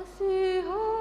kasihani.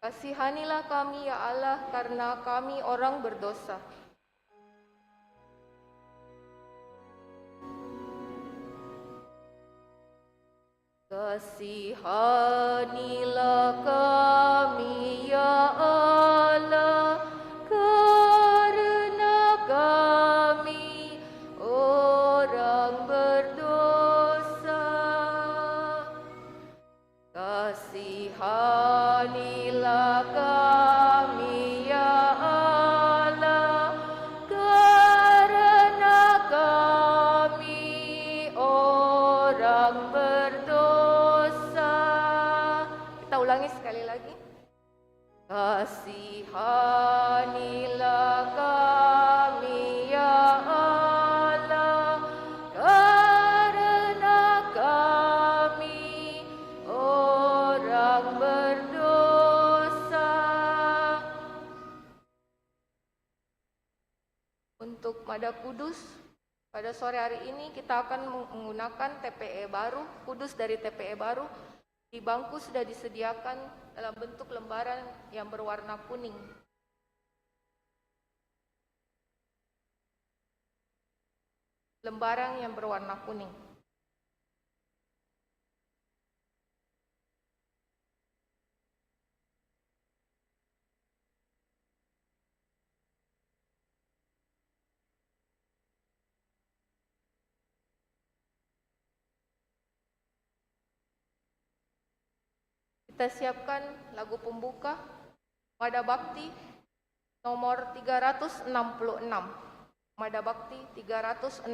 Kasihanilah kami ya Allah, karena kami orang berdosa. Kasihanilah kami ya Allah, karena kami orang berdosa. Kasihanilah kami ya Allah, karena kami orang berdosa. Kita ulangi sekali lagi. Kasihanilah kami ya Allah, karena kami orang berdosa. Untuk Mada Kudus, pada sore hari ini kita akan menggunakan TPE baru, kudus dari TPE baru. Di bangku sudah disediakan dalam bentuk lembaran yang berwarna kuning. Lembaran yang berwarna kuning. Kita siapkan lagu pembuka Mada Bakti nomor 366. Mada Bakti 366.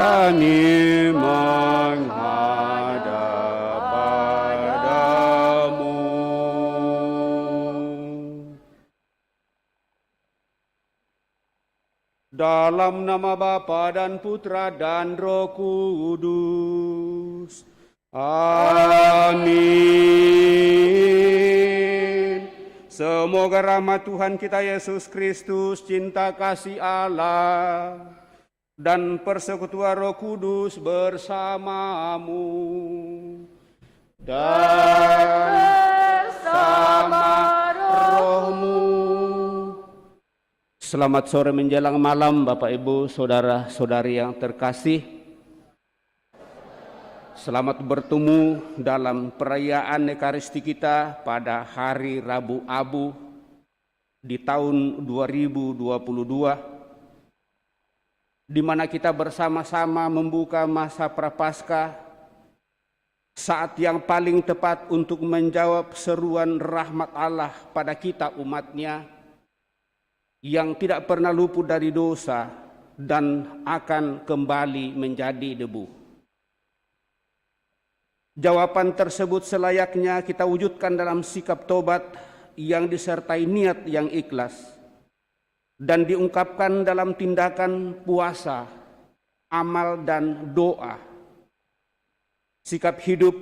kami menghadap padamu. Dalam nama Bapa dan Putra dan Roh Kudus. Amin. Semoga rahmat Tuhan kita Yesus Kristus, cinta kasih Allah, dan persekutuan Roh Kudus bersamamu dan bersama rohmu. Selamat sore menjelang malam Bapak Ibu Saudara-saudari yang terkasih. Selamat bertemu dalam perayaan Ekaristi kita pada hari Rabu Abu di tahun 2022, di mana kita bersama-sama membuka masa Prapaskah, saat yang paling tepat untuk menjawab seruan rahmat Allah pada kita umatnya yang tidak pernah luput dari dosa dan akan kembali menjadi debu. Jawaban tersebut selayaknya kita wujudkan dalam sikap tobat yang disertai niat yang ikhlas dan diungkapkan dalam tindakan puasa, amal, dan doa. Sikap hidup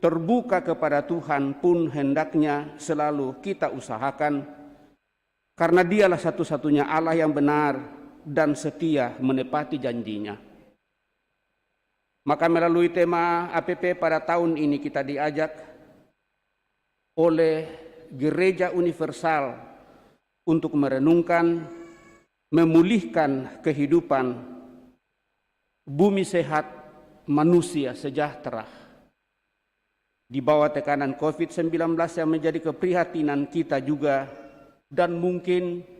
terbuka kepada Tuhan pun hendaknya selalu kita usahakan, karena Dialah satu-satunya Allah yang benar dan setia menepati janjinya. Maka melalui tema APP pada tahun ini kita diajak oleh Gereja Universal untuk merenungkan, memulihkan kehidupan, bumi sehat, manusia sejahtera. Di bawah tekanan COVID-19 yang menjadi keprihatinan kita juga, dan mungkin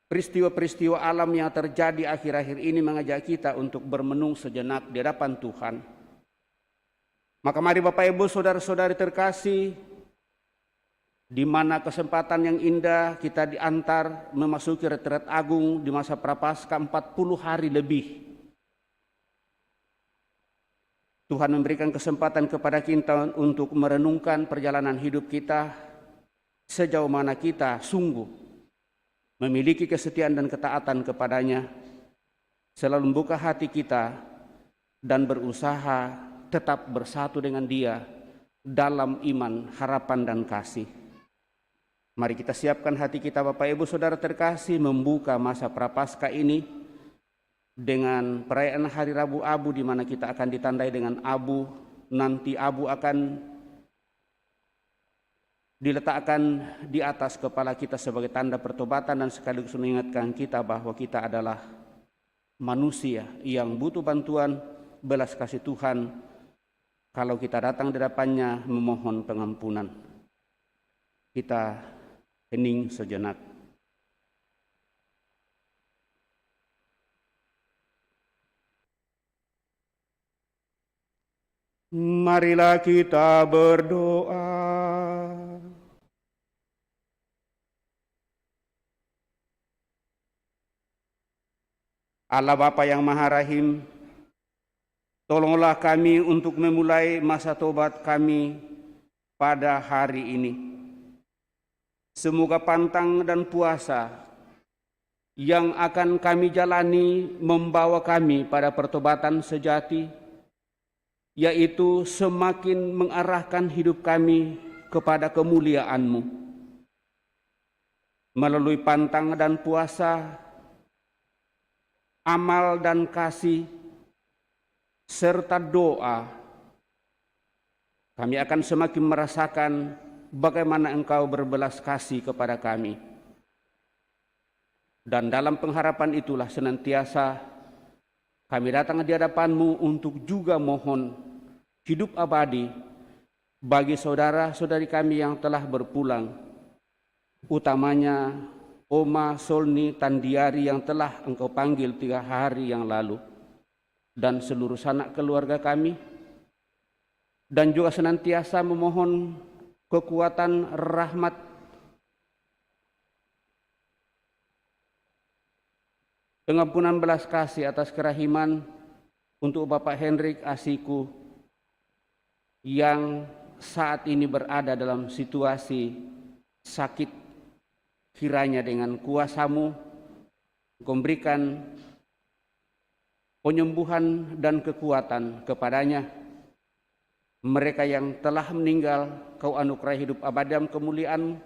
peristiwa-peristiwa alam yang terjadi akhir-akhir ini mengajak kita untuk bermenung sejenak di hadapan Tuhan. Maka mari Bapak Ibu Saudara-saudari terkasih, di mana kesempatan yang indah kita diantar memasuki retret agung di masa Prapaskah 40 hari lebih. Tuhan memberikan kesempatan kepada kita untuk merenungkan perjalanan hidup kita, sejauh mana kita sungguh memiliki kesetiaan dan ketaatan kepadanya, selalu membuka hati kita dan berusaha tetap bersatu dengan Dia dalam iman, harapan, dan kasih. Mari kita siapkan hati kita Bapak Ibu Saudara terkasih membuka masa Prapaskah ini dengan perayaan Hari Rabu Abu, di mana kita akan ditandai dengan abu. Nanti abu akan diletakkan di atas kepala kita sebagai tanda pertobatan dan sekaligus mengingatkan kita bahwa kita adalah manusia yang butuh bantuan belas kasih Tuhan kalau kita datang di hadapannya memohon pengampunan. Kita hening sejenak. Marilah kita berdoa. Allah Bapa yang Maha Rahim, tolonglah kami untuk memulai masa tobat kami pada hari ini. Semoga pantang dan puasa yang akan kami jalani membawa kami pada pertobatan sejati, yaitu semakin mengarahkan hidup kami kepada kemuliaan-Mu. Melalui pantang dan puasa, amal dan kasih, serta doa, kami akan semakin merasakan bagaimana Engkau berbelas kasih kepada kami. Dan dalam pengharapan itulah senantiasa kami datang di hadapan-Mu untuk juga mohon hidup abadi bagi saudara-saudari kami yang telah berpulang, utamanya Oma Solni Tandiari yang telah Engkau panggil 3 hari yang lalu, dan seluruh sanak keluarga kami, dan juga senantiasa memohon kekuatan rahmat, pengampunan belas kasih atas kerahiman untuk Bapak Hendrik Asiku yang saat ini berada dalam situasi sakit. Kiranya dengan kuasa-Mu Engkau berikan penyembuhan dan kekuatan kepadanya. Mereka yang telah meninggal, Kau anugerahi hidup abadi dalam kemuliaan.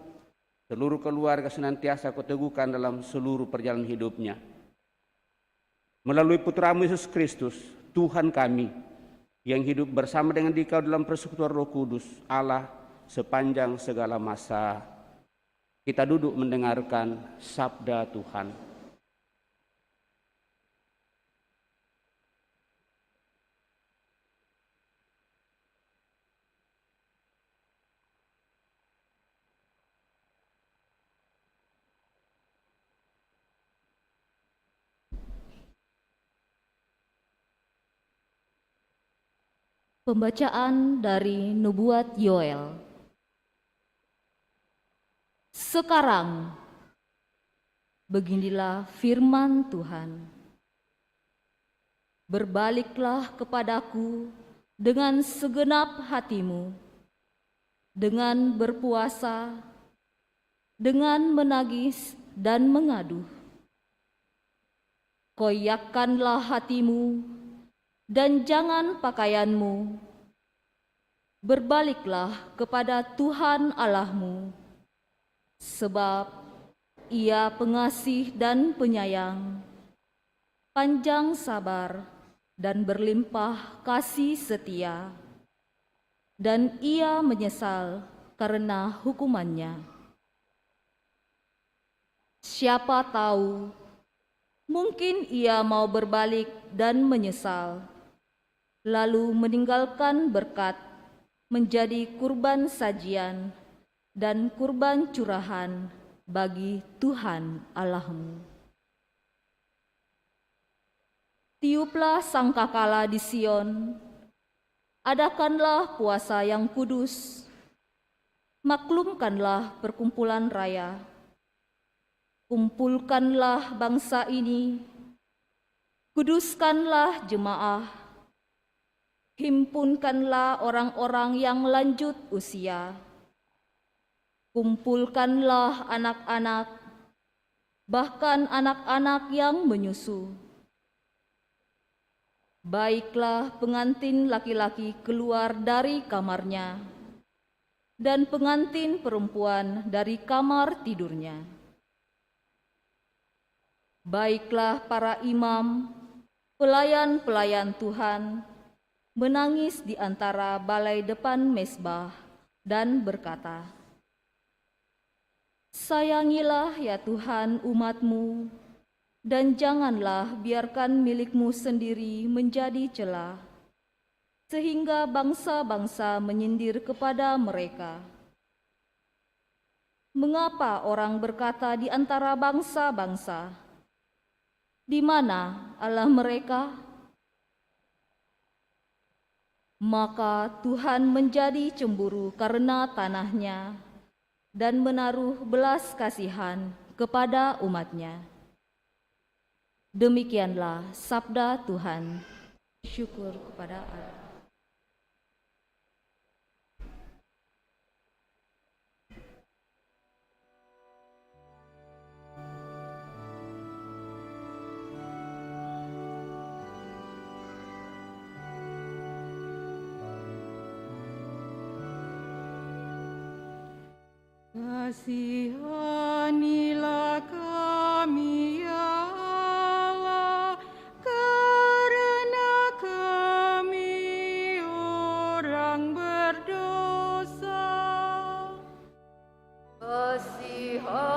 Seluruh keluarga senantiasa Kau teguhkan dalam seluruh perjalanan hidupnya. Melalui Putra-Mu Yesus Kristus, Tuhan kami, yang hidup bersama dengan Dikau dalam persekutuan Roh Kudus, Allah sepanjang segala masa. Kita duduk mendengarkan sabda Tuhan. Pembacaan dari Nubuat Yoel. Sekarang, beginilah firman Tuhan. Berbaliklah kepadaku dengan segenap hatimu, dengan berpuasa, dengan menangis dan mengaduh. Koyakkanlah hatimu dan jangan pakaianmu. Berbaliklah kepada Tuhan Allahmu, sebab Ia pengasih dan penyayang, panjang sabar dan berlimpah kasih setia, dan Ia menyesal karena hukumannya. Siapa tahu, mungkin Ia mau berbalik dan menyesal, lalu meninggalkan berkat menjadi kurban sajian dan kurban curahan bagi Tuhan Allahmu. Tiuplah sangkakala di Sion, adakanlah puasa yang kudus, maklumkanlah perkumpulan raya, kumpulkanlah bangsa ini, kuduskanlah jemaah, himpunkanlah orang-orang yang lanjut usia, kumpulkanlah anak-anak, bahkan anak-anak yang menyusu. Baiklah pengantin laki-laki keluar dari kamarnya, dan pengantin perempuan dari kamar tidurnya. Baiklah para imam, pelayan-pelayan Tuhan, menangis di antara balai depan mezbah dan berkata, "Sayangilah ya Tuhan umat-Mu, dan janganlah biarkan milik-Mu sendiri menjadi celah, sehingga bangsa-bangsa menyindir kepada mereka. Mengapa orang berkata di antara bangsa-bangsa, 'Di mana Allah mereka?' Maka Tuhan menjadi cemburu karena tanahnya dan menaruh belas kasihan kepada umat-Nya." Demikianlah sabda Tuhan. Syukur kepada Allah. Kasihanilah kami ya Allah, karena kami orang berdosa. Kasihanilah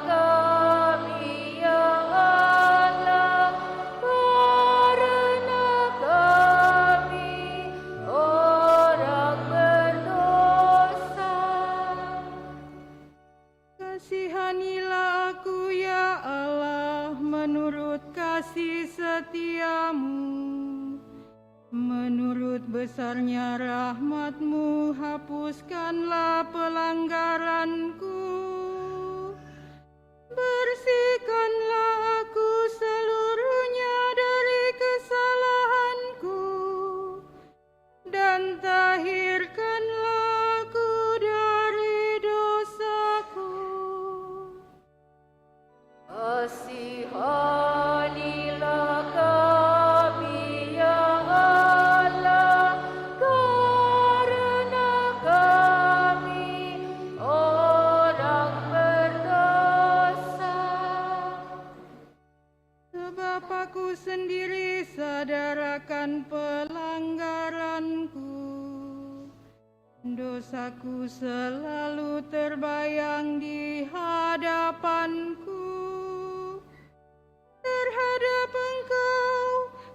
kami ya Allah, karena kami orang berdosa. Kasihanilah aku ya Allah menurut kasih setiamu. Menurut besarnya rahmat-Mu, hapuskanlah pelanggaranku. Bersihkanlah dosaku selalu terbayang di hadapanku.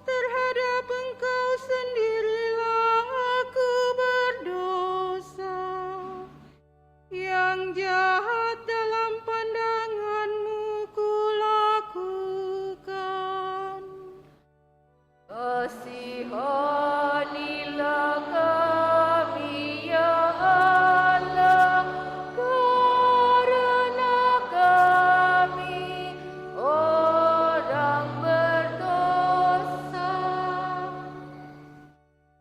Terhadap Engkau sendirilah aku berdosa. Yang jahat dalam pandangan-Mu kulakukan. Kasihanilah kami, ya Allah, karena kami orang berdosa.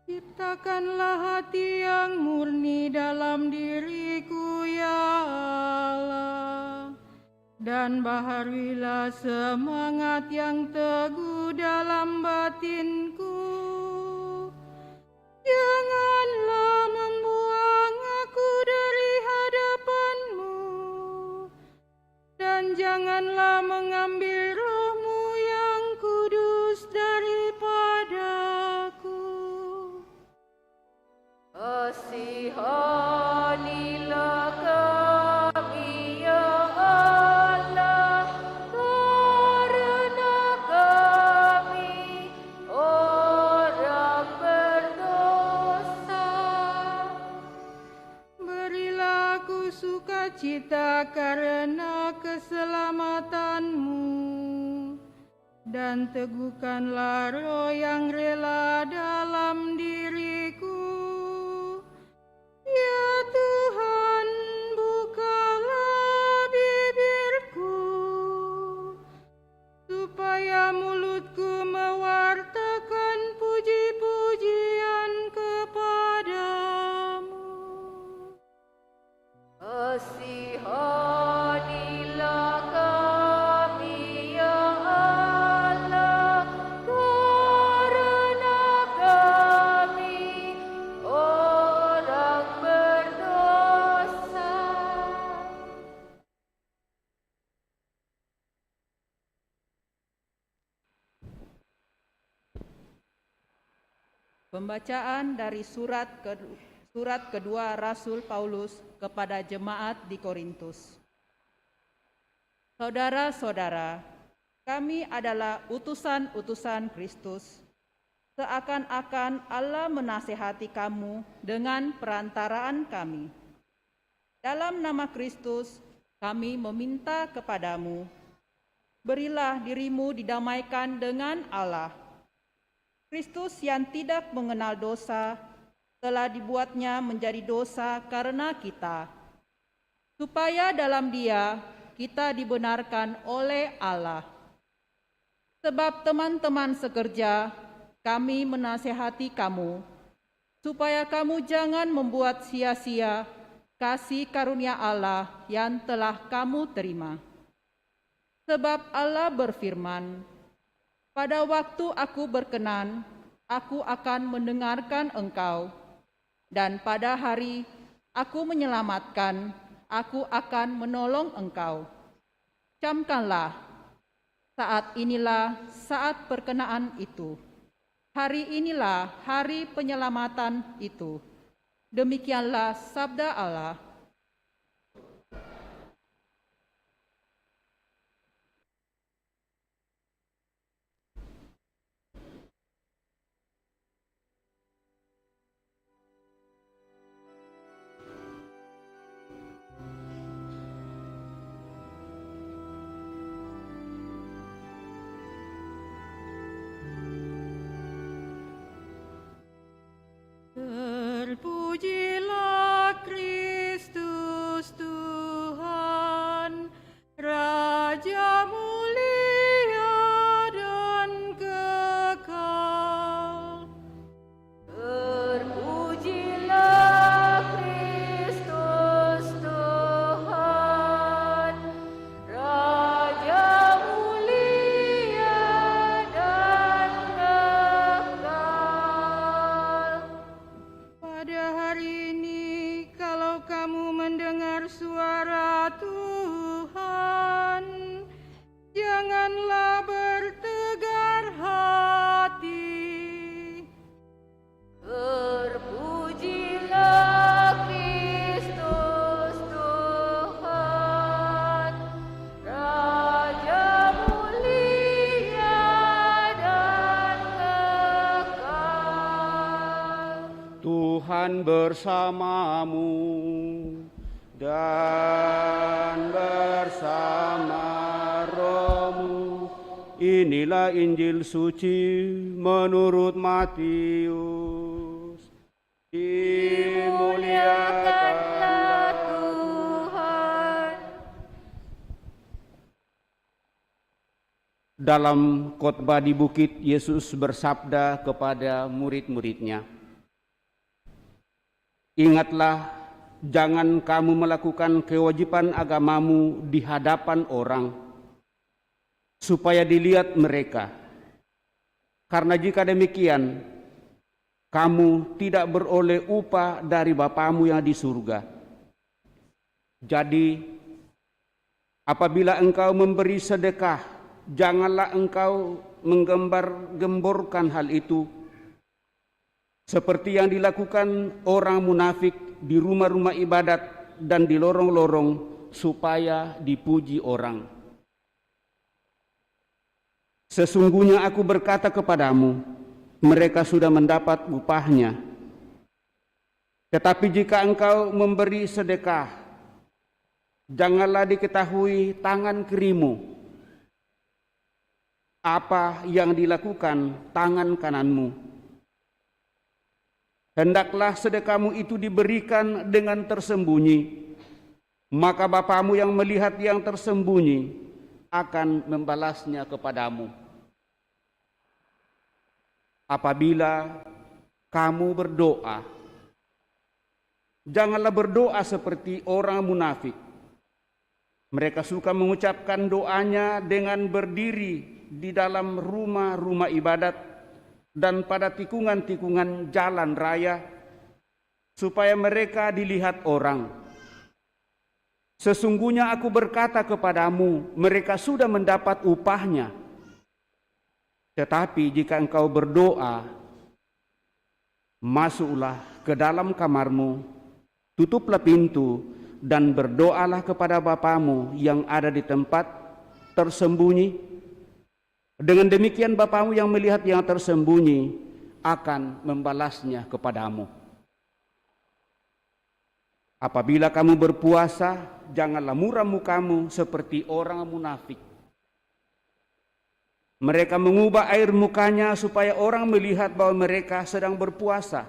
Ciptakanlah hati yang murni dalam diriku, ya Allah, dan baharuilah semangat yang teguh dalam batinku. Janganlah membuang aku dari hadapan-Mu, dan janganlah mengambil Roh-Mu yang kudus daripadaku. Kasihanilah kami, ya Allah, karena kami orang berdosa. Berilah aku sukacita karena keselamatan-Mu, dan teguhkanlah roh yang rela dalam diriku. Ya Tuhan, bukalah bibirku, supaya mulutku mewartakan puji-pujian kepadamu. Kasihanilah kami, ya Allah, karena kami orang berdosa. Pembacaan dari surat kedua Rasul Paulus kepada jemaat di Korintus. Saudara-saudara, kami adalah utusan-utusan Kristus, seakan-akan Allah menasihati kamu dengan perantaraan kami. Dalam nama Kristus, kami meminta kepadamu, berilah dirimu didamaikan dengan Allah. Kristus yang tidak mengenal dosa telah dibuatnya menjadi dosa karena kita, supaya dalam Dia kita dibenarkan oleh Allah. Sebab teman-teman sekerja, kami menasihati kamu, supaya kamu jangan membuat sia-sia kasih karunia Allah yang telah kamu terima. Sebab Allah berfirman, pada waktu aku berkenan, aku akan mendengarkan engkau, dan pada hari aku menyelamatkan, aku akan menolong engkau. Camkanlah, saat inilah saat perkenaan itu. Hari inilah hari penyelamatan itu. Demikianlah sabda Allah. Terpujilah Kristus. Tuhan bersamamu dan bersama rohmu. Inilah Injil suci menurut Matius. Dimuliakanlah Tuhan. Dalam khotbah di bukit, Yesus bersabda kepada murid-muridnya, "Ingatlah, jangan kamu melakukan kewajiban agamamu di hadapan orang, supaya dilihat mereka. Karena jika demikian, kamu tidak beroleh upah dari Bapamu yang di surga. Jadi, apabila engkau memberi sedekah, janganlah engkau menggembar-gemborkan hal itu, seperti yang dilakukan orang munafik di rumah-rumah ibadat dan di lorong-lorong, supaya dipuji orang. Sesungguhnya aku berkata kepadamu, mereka sudah mendapat upahnya. Tetapi jika engkau memberi sedekah, janganlah diketahui tangan kirimu apa yang dilakukan tangan kananmu. Hendaklah sedekahmu itu diberikan dengan tersembunyi, maka Bapamu yang melihat yang tersembunyi akan membalasnya kepadamu. Apabila kamu berdoa, janganlah berdoa seperti orang munafik. Mereka suka mengucapkan doanya dengan berdiri di dalam rumah-rumah ibadat dan pada tikungan-tikungan jalan raya, supaya mereka dilihat orang. Sesungguhnya aku berkata kepadamu, mereka sudah mendapat upahnya. Tetapi jika engkau berdoa, masuklah ke dalam kamarmu, tutuplah pintu, dan berdoalah kepada Bapamu yang ada di tempat tersembunyi. Dengan demikian Bapamu yang melihat yang tersembunyi akan membalasnya kepadamu. Apabila kamu berpuasa, janganlah muram mukamu seperti orang munafik. Mereka mengubah air mukanya supaya orang melihat bahwa mereka sedang berpuasa.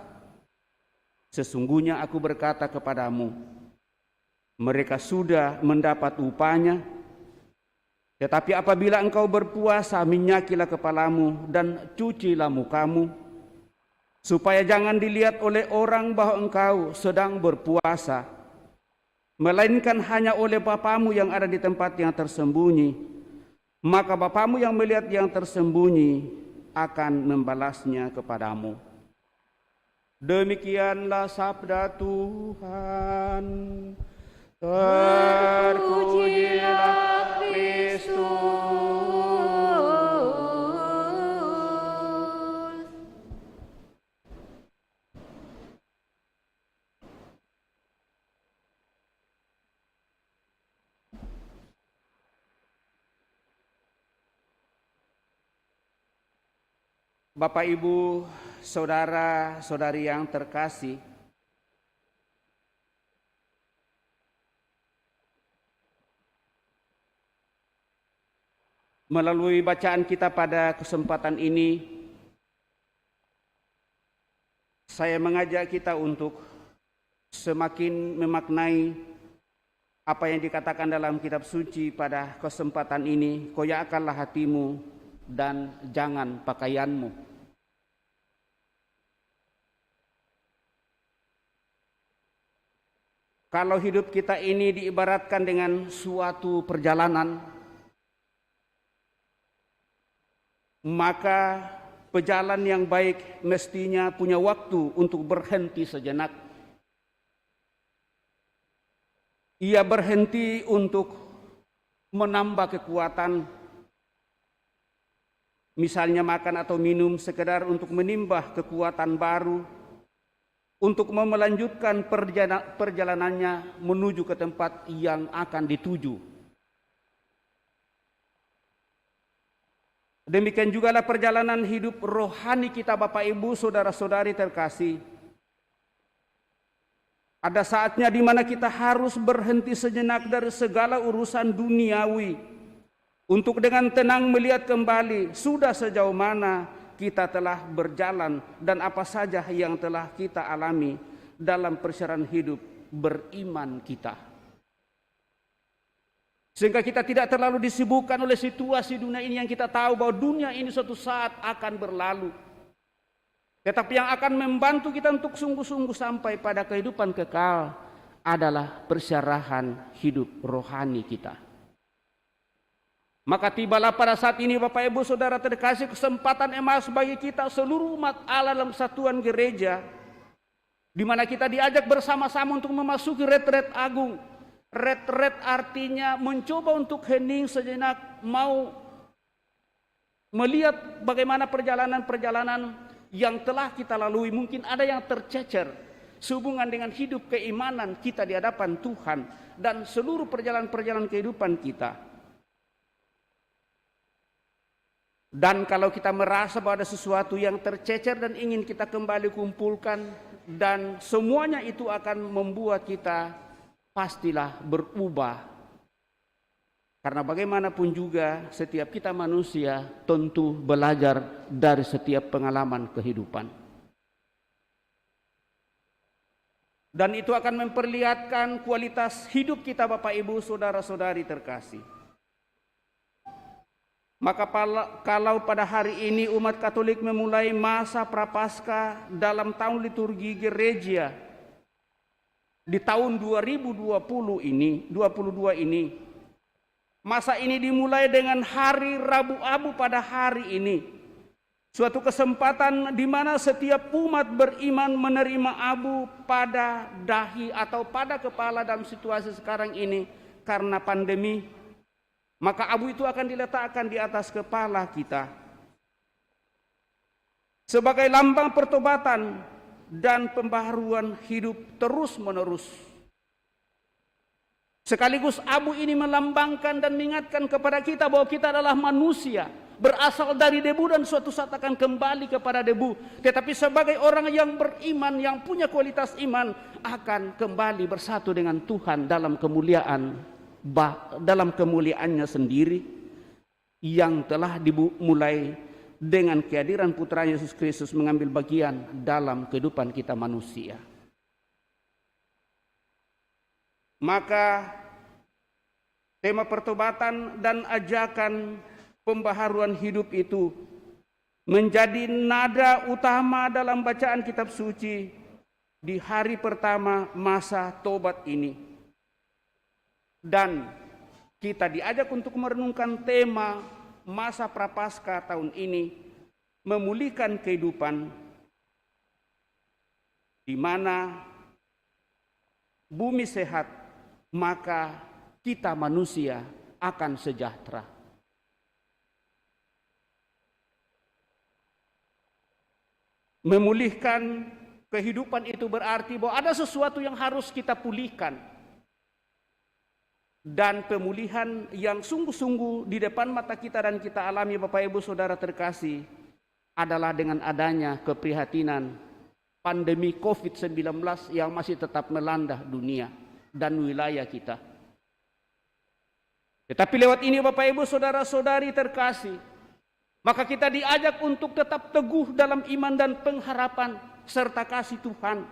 Sesungguhnya aku berkata kepadamu, mereka sudah mendapat upahnya. Tetapi apabila engkau berpuasa, minyakilah kepalamu dan cucilah mukamu, supaya jangan dilihat oleh orang bahwa engkau sedang berpuasa, melainkan hanya oleh Bapamu yang ada di tempat yang tersembunyi. Maka Bapamu yang melihat yang tersembunyi akan membalasnya kepadamu. Demikianlah sabda Tuhan. Terpujilah Kristus. Bapak, Ibu, saudara-saudari yang terkasih, melalui bacaan kita pada kesempatan ini, saya mengajak kita untuk semakin memaknai apa yang dikatakan dalam kitab suci pada kesempatan ini. Koyakkanlah hatimu dan jangan pakaianmu. Kalau hidup kita ini diibaratkan dengan suatu perjalanan, maka pejalan yang baik mestinya punya waktu untuk berhenti sejenak. Ia berhenti untuk menambah kekuatan, misalnya makan atau minum sekedar untuk menambah kekuatan baru, untuk melanjutkan perjalanannya menuju ke tempat yang akan dituju. Demikian jugalah perjalanan hidup rohani kita, Bapak Ibu, saudara-saudari terkasih. Ada saatnya di mana kita harus berhenti sejenak dari segala urusan duniawi untuk dengan tenang melihat kembali sudah sejauh mana kita telah berjalan dan apa saja yang telah kita alami dalam perjalanan hidup beriman kita. Sehingga kita tidak terlalu disibukkan oleh situasi dunia ini yang kita tahu bahwa dunia ini suatu saat akan berlalu. Tetapi yang akan membantu kita untuk sungguh-sungguh sampai pada kehidupan kekal adalah persyarahan hidup rohani kita. Maka tibalah pada saat ini Bapak Ibu Saudara terkasih kesempatan emas bagi kita seluruh umat Allah dalam satuan gereja, di mana kita diajak bersama-sama untuk memasuki retret agung. Retret artinya mencoba untuk hening sejenak, mau melihat bagaimana perjalanan-perjalanan yang telah kita lalui. Mungkin ada yang tercecer sehubungan dengan hidup keimanan kita di hadapan Tuhan dan seluruh perjalanan-perjalanan kehidupan kita. Dan kalau kita merasa bahwa ada sesuatu yang tercecer dan ingin kita kembali kumpulkan, dan semuanya itu akan membuat kita pastilah berubah. Karena bagaimanapun juga setiap kita manusia tentu belajar dari setiap pengalaman kehidupan. Dan itu akan memperlihatkan kualitas hidup kita Bapak Ibu Saudara-saudari terkasih. Maka kalau pada hari ini umat Katolik memulai masa Prapaskah dalam tahun liturgi gereja di tahun 2022 ini, masa ini dimulai dengan hari Rabu Abu pada hari ini. Suatu kesempatan di mana setiap umat beriman menerima abu pada dahi atau pada kepala dalam situasi sekarang ini karena pandemi. Maka abu itu akan diletakkan di atas kepala kita sebagai lambang pertobatan dan pembaharuan hidup terus-menerus. Sekaligus abu ini melambangkan dan mengingatkan kepada kita bahwa kita adalah manusia, berasal dari debu dan suatu saat akan kembali kepada debu. Tetapi sebagai orang yang beriman, yang punya kualitas iman, akan kembali bersatu dengan Tuhan dalam kemuliaannya sendiri yang telah dimulai dengan kehadiran Putra Yesus Kristus mengambil bagian dalam kehidupan kita manusia. Maka tema pertobatan dan ajakan pembaharuan hidup itu menjadi nada utama dalam bacaan kitab suci di hari pertama masa tobat ini. Dan kita diajak untuk merenungkan tema masa Prapaskah tahun ini, memulihkan kehidupan di mana bumi sehat, maka kita manusia akan sejahtera. Memulihkan kehidupan itu berarti bahwa ada sesuatu yang harus kita pulihkan. Dan pemulihan yang sungguh-sungguh di depan mata kita dan kita alami Bapak Ibu Saudara terkasih adalah dengan adanya keprihatinan pandemi COVID-19 yang masih tetap melanda dunia dan wilayah kita. Tetapi lewat ini Bapak Ibu Saudara-saudari terkasih, maka kita diajak untuk tetap teguh dalam iman dan pengharapan serta kasih Tuhan.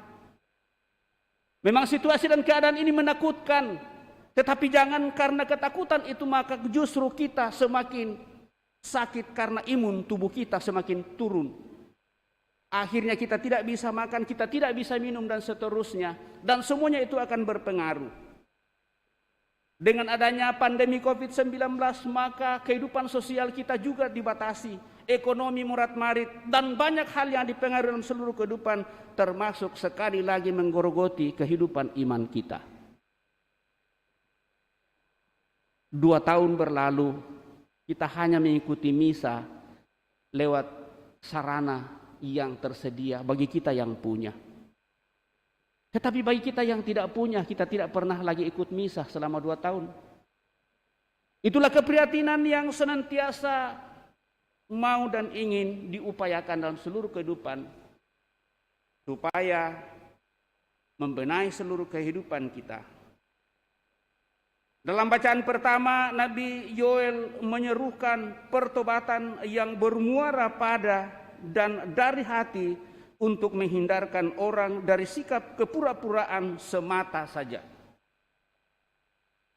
Memang situasi dan keadaan ini menakutkan, tetapi jangan karena ketakutan itu maka justru kita semakin sakit karena imun tubuh kita semakin turun. Akhirnya kita tidak bisa makan, kita tidak bisa minum dan seterusnya. Dan semuanya itu akan berpengaruh. Dengan adanya pandemi COVID-19 maka kehidupan sosial kita juga dibatasi. Ekonomi murat-marit dan banyak hal yang dipengaruhi dalam seluruh kehidupan, termasuk sekali lagi menggorogoti kehidupan iman kita. 2 tahun berlalu, kita hanya mengikuti misa lewat sarana yang tersedia bagi kita yang punya. Tetapi bagi kita yang tidak punya, kita tidak pernah lagi ikut misa selama 2 tahun. Itulah keprihatinan yang senantiasa mau dan ingin diupayakan dalam seluruh kehidupan, supaya membenahi seluruh kehidupan kita. Dalam bacaan pertama, Nabi Yoel menyerukan pertobatan yang bermuara pada dan dari hati untuk menghindarkan orang dari sikap kepura-puraan semata saja.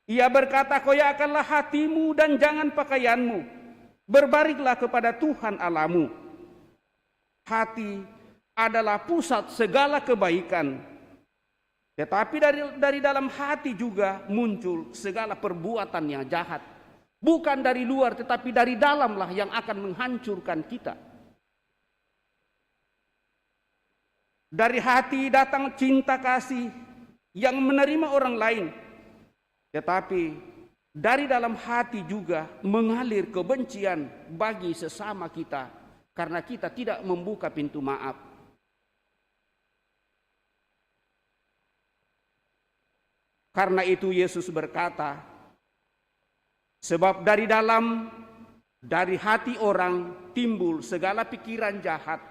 Ia berkata, koyakkanlah hatimu dan jangan pakaianmu. Berbaliklah kepada Tuhan Allahmu. Hati adalah pusat segala kebaikan. Tetapi dari dalam hati juga muncul segala perbuatan yang jahat. Bukan dari luar, tetapi dari dalamlah yang akan menghancurkan kita. Dari hati datang cinta kasih yang menerima orang lain. Tetapi dari dalam hati juga mengalir kebencian bagi sesama kita karena kita tidak membuka pintu maaf. Karena itu Yesus berkata, sebab dari hati orang timbul segala pikiran jahat,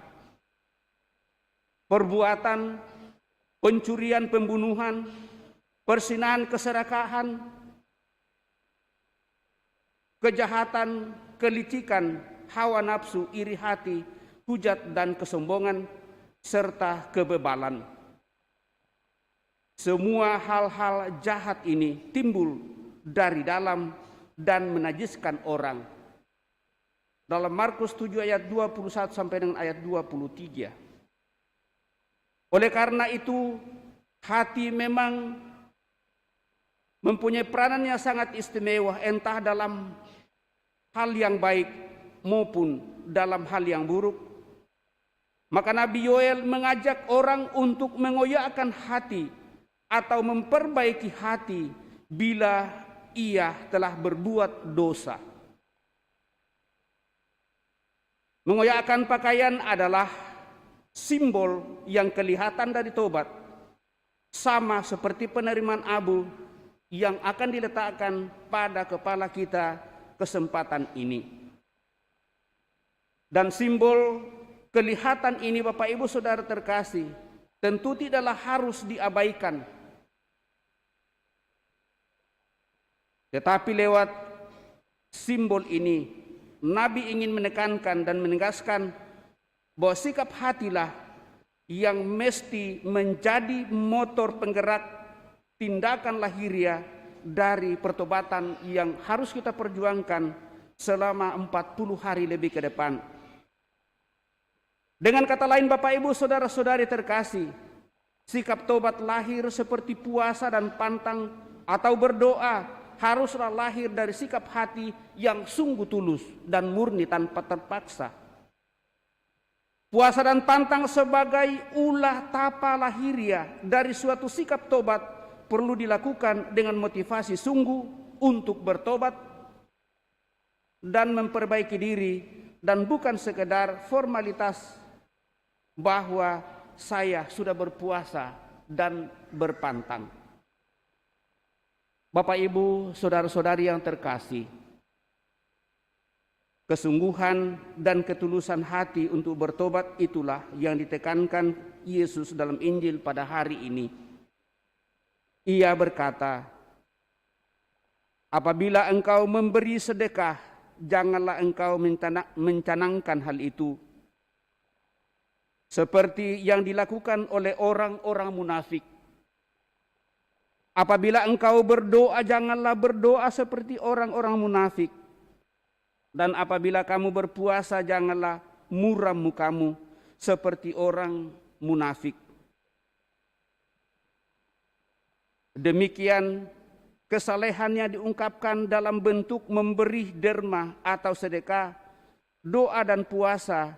perbuatan, pencurian, pembunuhan, persinahan, keserakahan, kejahatan, kelicikan, hawa nafsu, iri hati, hujat dan kesombongan, serta kebebalan. Semua hal-hal jahat ini timbul dari dalam dan menajiskan orang. Dalam Markus 7 ayat 21 sampai dengan ayat 23. Oleh karena itu, hati memang mempunyai peranan yang sangat istimewa, entah dalam hal yang baik maupun dalam hal yang buruk. Maka Nabi Yoel mengajak orang untuk mengoyakkan hati atau memperbaiki hati bila ia telah berbuat dosa. Mengoyakkan pakaian adalah simbol yang kelihatan dari tobat, sama seperti penerimaan abu yang akan diletakkan pada kepala kita kesempatan ini. Dan simbol kelihatan ini, Bapak Ibu Saudara terkasih, tentu tidaklah harus diabaikan. Tetapi lewat simbol ini, Nabi ingin menekankan dan menegaskan bahwa sikap hatilah yang mesti menjadi motor penggerak tindakan lahiriah dari pertobatan yang harus kita perjuangkan selama 40 hari lebih ke depan. Dengan kata lain, Bapak Ibu Saudara-saudari terkasih, sikap tobat lahir seperti puasa dan pantang atau berdoa haruslah lahir dari sikap hati yang sungguh tulus dan murni tanpa terpaksa. Puasa dan pantang sebagai ulah tapa lahiriah dari suatu sikap tobat perlu dilakukan dengan motivasi sungguh untuk bertobat dan memperbaiki diri, dan bukan sekedar formalitas bahwa saya sudah berpuasa dan berpantang. Bapak Ibu Saudara-saudari yang terkasih, kesungguhan dan ketulusan hati untuk bertobat itulah yang ditekankan Yesus dalam Injil pada hari ini. Ia berkata, apabila engkau memberi sedekah, janganlah engkau mencanangkan hal itu, seperti yang dilakukan oleh orang-orang munafik. Apabila engkau berdoa, janganlah berdoa seperti orang-orang munafik. Dan apabila kamu berpuasa, janganlah muram mukamu seperti orang munafik. Demikian kesalehannya diungkapkan dalam bentuk memberi derma atau sedekah. Doa dan puasa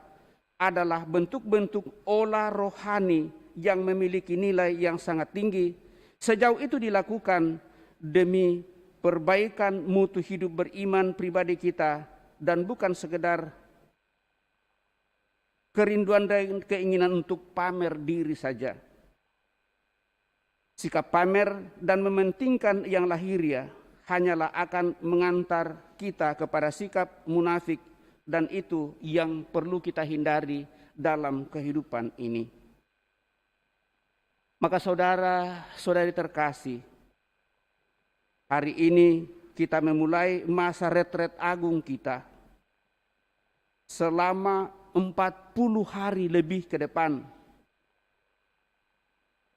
adalah bentuk-bentuk olah rohani yang memiliki nilai yang sangat tinggi. Sejauh itu dilakukan demi perbaikan mutu hidup beriman pribadi kita dan bukan sekedar kerinduan dan keinginan untuk pamer diri saja. Sikap pamer dan mementingkan yang lahiriah hanyalah akan mengantar kita kepada sikap munafik, dan itu yang perlu kita hindari dalam kehidupan ini. Maka saudara-saudari terkasih, hari ini kita memulai masa retret agung kita selama 40 hari lebih ke depan,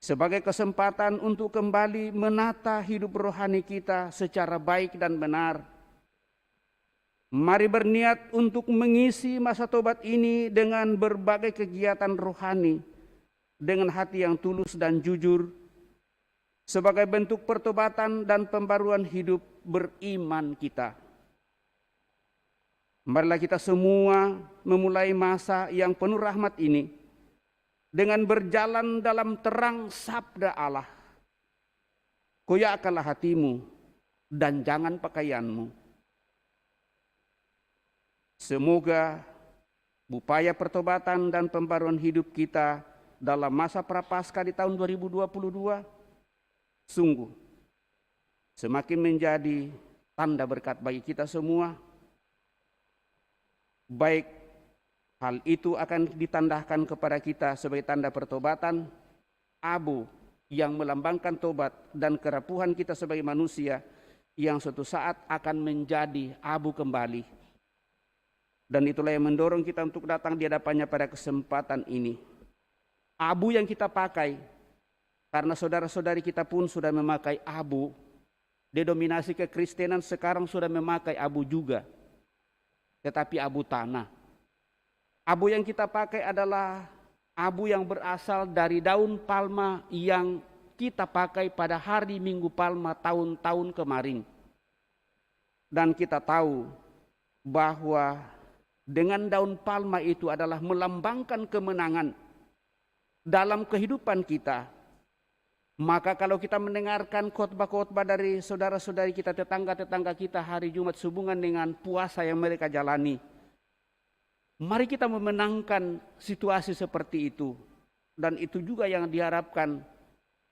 sebagai kesempatan untuk kembali menata hidup rohani kita secara baik dan benar. Mari berniat untuk mengisi masa tobat ini dengan berbagai kegiatan rohani, dengan hati yang tulus dan jujur, sebagai bentuk pertobatan dan pembaruan hidup beriman kita. Marilah kita semua memulai masa yang penuh rahmat ini dengan berjalan dalam terang sabda Allah. Koyakkanlah hatimu dan jangan pakaianmu. Semoga upaya pertobatan dan pembaruan hidup kita dalam masa prapaskah di tahun 2022 sungguh semakin menjadi tanda berkat bagi kita semua. Baik hal itu akan ditandahkan kepada kita sebagai tanda pertobatan, abu yang melambangkan tobat dan kerapuhan kita sebagai manusia yang suatu saat akan menjadi abu kembali. Dan itulah yang mendorong kita untuk datang di hadapannya pada kesempatan ini. Abu yang kita pakai, karena saudara-saudari kita pun sudah memakai abu, denominasi kekristenan sekarang sudah memakai abu juga, tetapi abu tanah. Abu yang kita pakai adalah abu yang berasal dari daun palma yang kita pakai pada hari Minggu Palma tahun-tahun kemarin. Dan kita tahu bahwa dengan daun palma itu adalah melambangkan kemenangan dalam kehidupan kita. Maka kalau kita mendengarkan khotbah-khotbah dari saudara-saudari kita, tetangga-tetangga kita hari Jumat sehubungan dengan puasa yang mereka jalani, mari kita memenangkan situasi seperti itu. Dan itu juga yang diharapkan,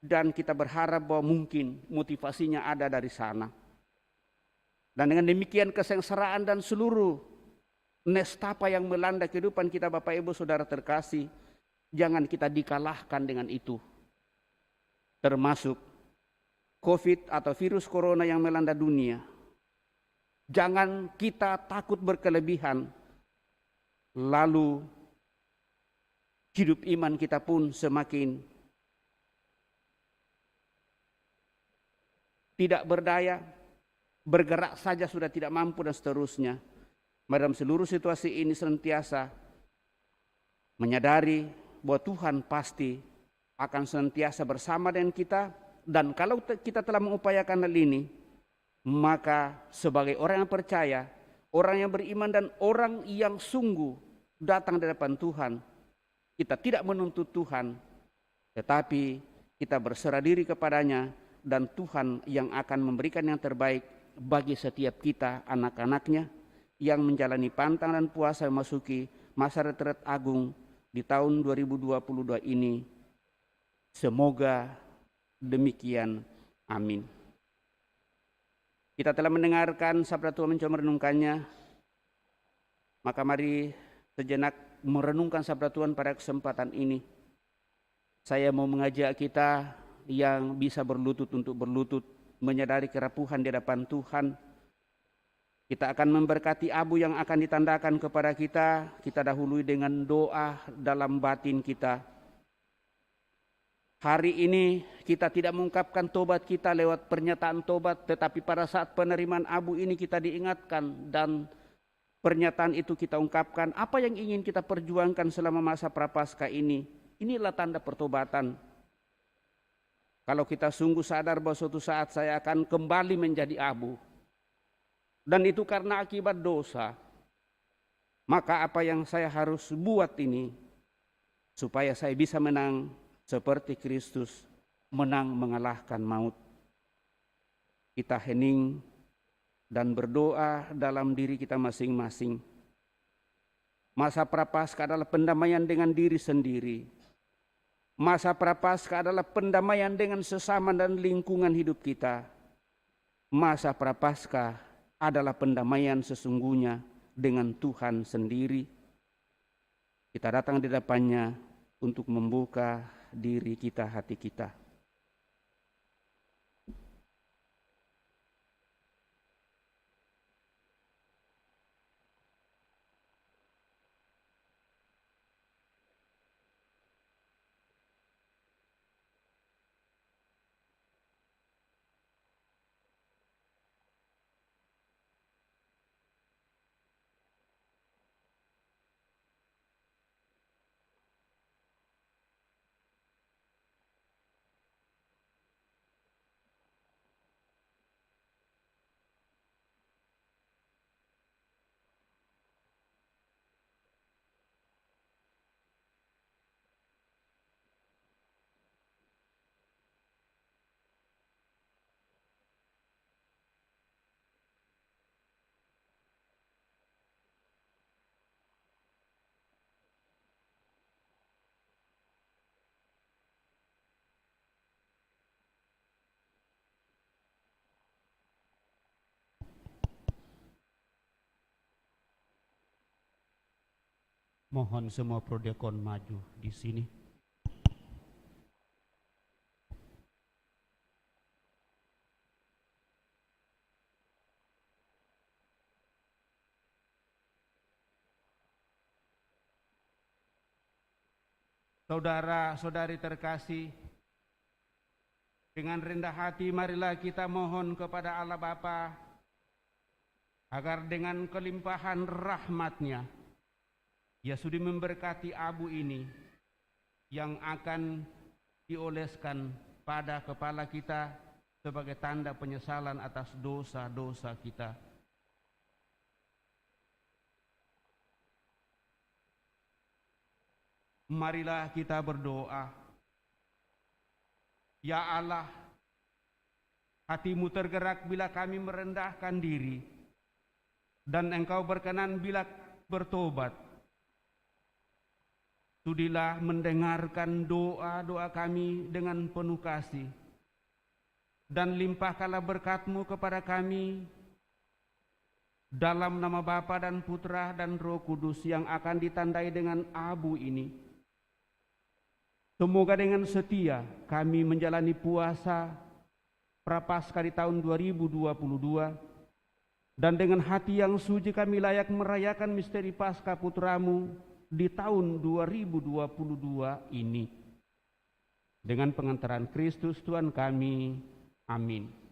dan kita berharap bahwa mungkin motivasinya ada dari sana. Dan dengan demikian kesengsaraan dan seluruh nestapa yang melanda kehidupan kita, Bapak Ibu Saudara terkasih, jangan kita dikalahkan dengan itu. Termasuk COVID atau virus corona yang melanda dunia. Jangan kita takut berkelebihan, lalu hidup iman kita pun semakin tidak berdaya, bergerak saja sudah tidak mampu dan seterusnya. Dalam seluruh situasi ini senantiasa menyadari bahwa Tuhan pasti akan senantiasa bersama dengan kita. Dan kalau kita telah mengupayakan hal ini, maka sebagai orang yang percaya, orang yang beriman dan orang yang sungguh datang di hadapan Tuhan, kita tidak menuntut Tuhan, tetapi kita berserah diri kepadanya, dan Tuhan yang akan memberikan yang terbaik bagi setiap kita, anak-anaknya, yang menjalani pantang dan puasa memasuki masa retret agung di tahun 2022 ini. Semoga demikian. Amin. Kita telah mendengarkan sabda Tuhan, mencoba merenungkannya. Maka mari sejenak merenungkan sabda Tuhan pada kesempatan ini. Saya mau mengajak kita yang bisa berlutut untuk berlutut, menyadari kerapuhan di hadapan Tuhan. Kita akan memberkati abu yang akan ditandakan kepada kita. Kita dahului dengan doa dalam batin kita. Hari ini kita tidak mengungkapkan tobat kita lewat pernyataan tobat, tetapi pada saat penerimaan abu ini kita diingatkan, dan pernyataan itu kita ungkapkan apa yang ingin kita perjuangkan selama masa prapaskah ini. Inilah tanda pertobatan. Kalau kita sungguh sadar bahwa suatu saat saya akan kembali menjadi abu, dan itu karena akibat dosa, maka apa yang saya harus buat ini supaya saya bisa menang seperti Kristus, menang mengalahkan maut. Kita hening dan berdoa dalam diri kita masing-masing. Masa prapaskah adalah pendamaian dengan diri sendiri. Masa prapaskah adalah pendamaian dengan sesama dan lingkungan hidup kita. Masa prapaskah adalah pendamaian sesungguhnya dengan Tuhan sendiri. Kita datang di hadapannya untuk membuka diri kita, hati kita. Mohon semua prodiakon maju di sini. Saudara-saudari terkasih, dengan rendah hati marilah kita mohon kepada Allah Bapa agar dengan kelimpahan rahmat-Nya Ia sudi memberkati abu ini yang akan dioleskan pada kepala kita sebagai tanda penyesalan atas dosa-dosa kita. Marilah kita berdoa. Ya Allah, hatimu tergerak bila kami merendahkan diri, dan Engkau berkenan bila bertobat. Sudilah mendengarkan doa-doa kami dengan penuh kasih, dan limpahkanlah berkat-Mu kepada kami, dalam nama Bapa dan Putra dan Roh Kudus yang akan ditandai dengan abu ini. Semoga dengan setia kami menjalani puasa Prapaskah di tahun 2022, dan dengan hati yang suci kami layak merayakan misteri Paskah Putra-Mu di tahun 2022 ini. Dengan pengantaran Kristus Tuhan kami, amin.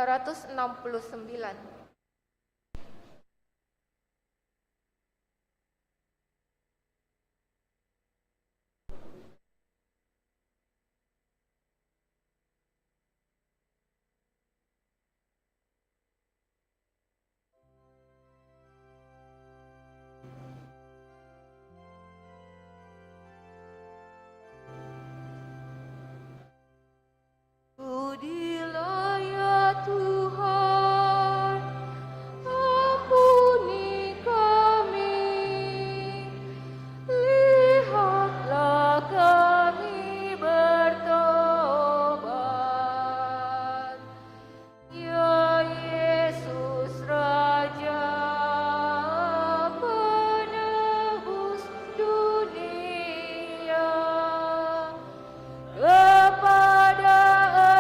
369. Budilah ya Tuhan, ampuni kami, lihatlah kami bertobat. Ya Yesus Raja, penebus dunia, kepada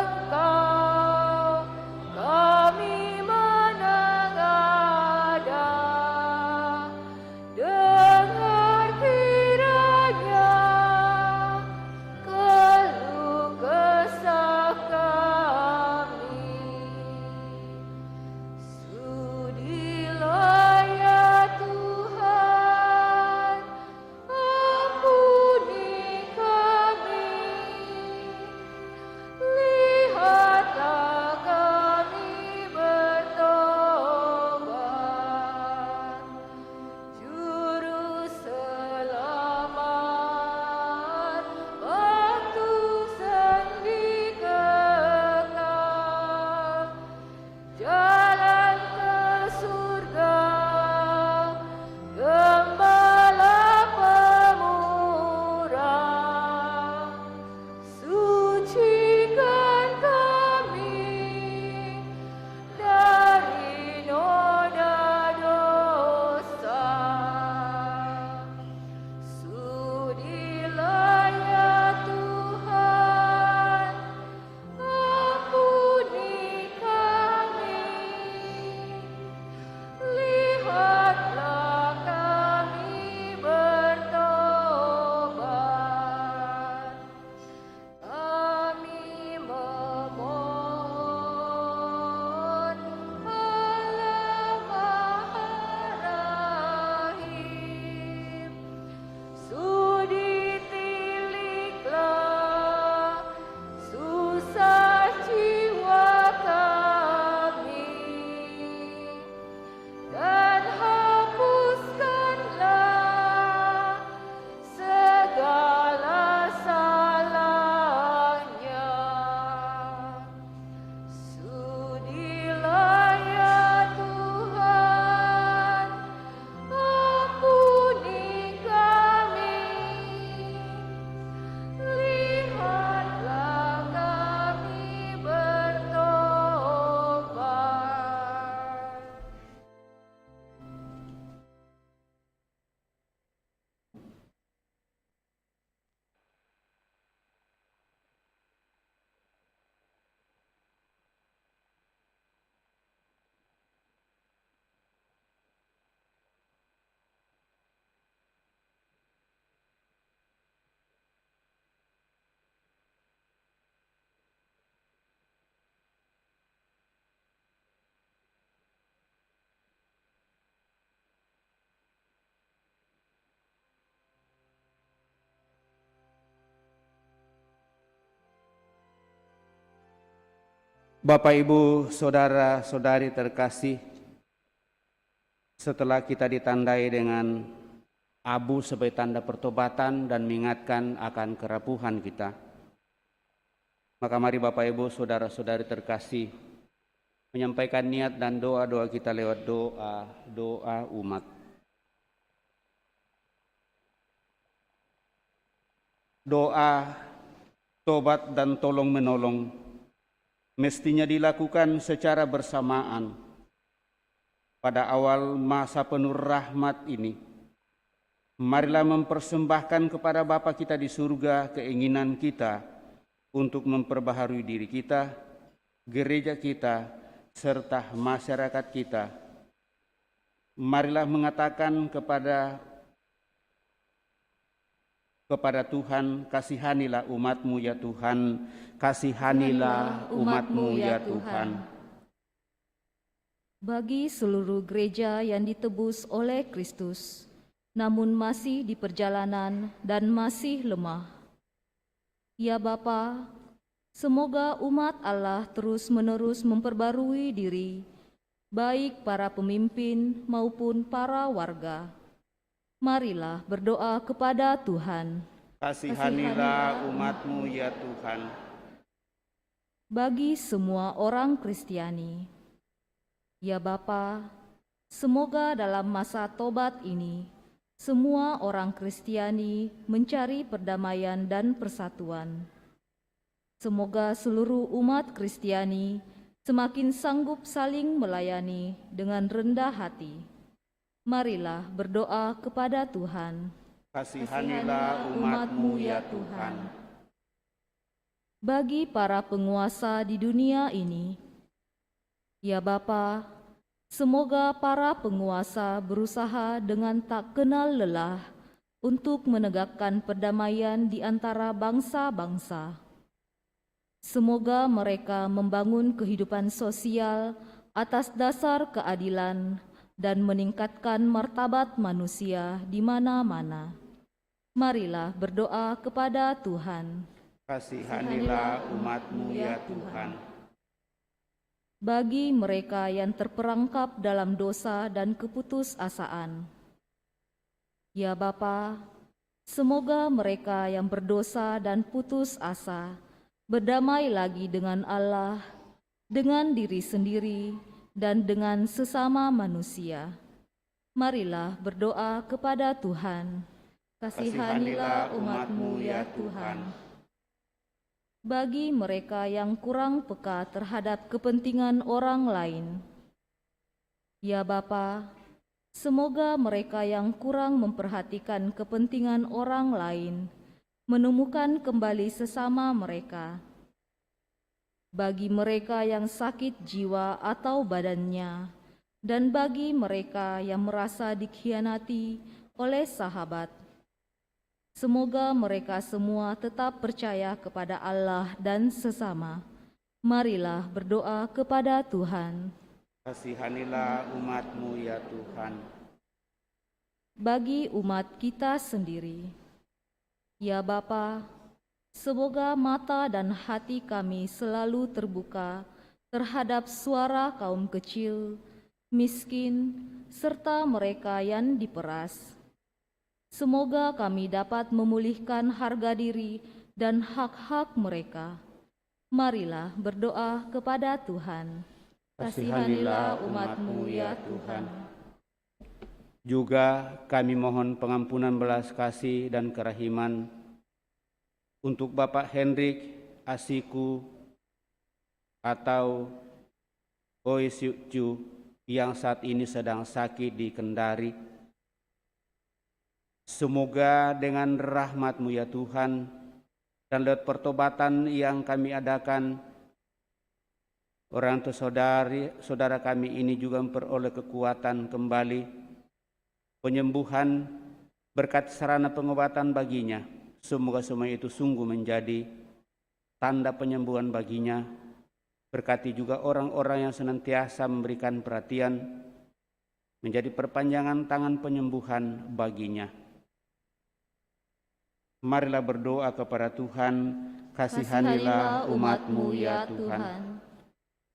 Engkau kami menengadah. Dengar kiranya keluh kesah kami. Sudilah ya Tuhan, ampuni kami, lihatlah kami bertobat. Juru selamat, batu sendi kekal, jalan ke surga, Gembala pemurah. Sucikan kami dari noda dosa. Sudilah ya Tuhan, ampuni kami, lihatlah kami bertobat. Kami memohon Allah Maha Rahim, sudi tiliklah susah jiwa kami, dan hapuskanlah segala salahnya. Sudilah ya Tuhan, ampuni kami, lihatlah kami bertobat. Bapak, Ibu, saudara-saudari terkasih, setelah kita ditandai dengan abu sebagai tanda pertobatan dan mengingatkan akan kerapuhan kita, maka mari Bapak, Ibu, saudara-saudari terkasih, menyampaikan niat dan doa-doa kita lewat doa umat. Doa, tobat dan tolong menolong mestinya dilakukan secara bersamaan. Pada awal masa penuh rahmat ini, marilah mempersembahkan kepada Bapa kita di surga keinginan kita untuk memperbaharui diri kita, gereja kita, serta masyarakat kita. Marilah mengatakan kepada Tuhan, kasihanilah umat-Mu ya Tuhan, kasihanilah umat-Mu ya Tuhan. bagi seluruh gereja yang ditebus oleh Kristus, namun masih di perjalanan dan masih lemah. Ya Bapa, semoga umat Allah terus-menerus memperbarui diri, baik para pemimpin maupun para warga. Marilah berdoa kepada Tuhan. Kasihanilah umat-Mu ya Tuhan. Bagi semua orang Kristiani, ya Bapa, semoga dalam masa tobat ini, semua orang Kristiani mencari perdamaian dan persatuan. Semoga seluruh umat Kristiani semakin sanggup saling melayani dengan rendah hati. Marilah berdoa kepada Tuhan. Kasihanilah umat-Mu ya Tuhan. Bagi para penguasa di dunia ini, ya Bapa, semoga para penguasa berusaha dengan tak kenal lelah untuk menegakkan perdamaian di antara bangsa-bangsa. Semoga mereka membangun kehidupan sosial atas dasar keadilan dan meningkatkan martabat manusia di mana-mana. Marilah berdoa kepada Tuhan. Kasihanilah umat-Mu ya Tuhan. Bagi mereka yang terperangkap dalam dosa dan keputusasaan, ya Bapa, semoga mereka yang berdosa dan putus asa berdamai lagi dengan Allah, dengan diri sendiri, dan dengan sesama manusia. Marilah berdoa kepada Tuhan. Kasihanilah umat-Mu ya Tuhan. Bagi mereka yang kurang peka terhadap kepentingan orang lain, ya Bapa, semoga mereka yang kurang memperhatikan kepentingan orang lain menemukan kembali sesama mereka. Bagi mereka yang sakit jiwa atau badannya, dan bagi mereka yang merasa dikhianati oleh sahabat, semoga mereka semua tetap percaya kepada Allah dan sesama. Marilah berdoa kepada Tuhan. Kasihanilah umat-Mu ya Tuhan. Bagi umat kita sendiri, ya Bapa, semoga mata dan hati kami selalu terbuka terhadap suara kaum kecil, miskin, serta mereka yang diperas. Semoga kami dapat memulihkan harga diri dan hak-hak mereka. Marilah berdoa kepada Tuhan. Kasihanilah umat-Mu ya Tuhan. Juga kami mohon pengampunan belas kasih dan kerahiman untuk Bapak Hendrik Asiku atau Oi Siu yang saat ini sedang sakit di Kendari. Semoga dengan rahmat-Mu ya Tuhan, dan lewat pertobatan yang kami adakan, orang tua saudara kami ini juga memperoleh kekuatan kembali, penyembuhan berkat sarana pengobatan baginya. Semoga semua itu sungguh menjadi tanda penyembuhan baginya. Berkati juga orang-orang yang senantiasa memberikan perhatian, menjadi perpanjangan tangan penyembuhan baginya. Marilah berdoa kepada Tuhan. Kasihanilah umat-Mu ya Tuhan.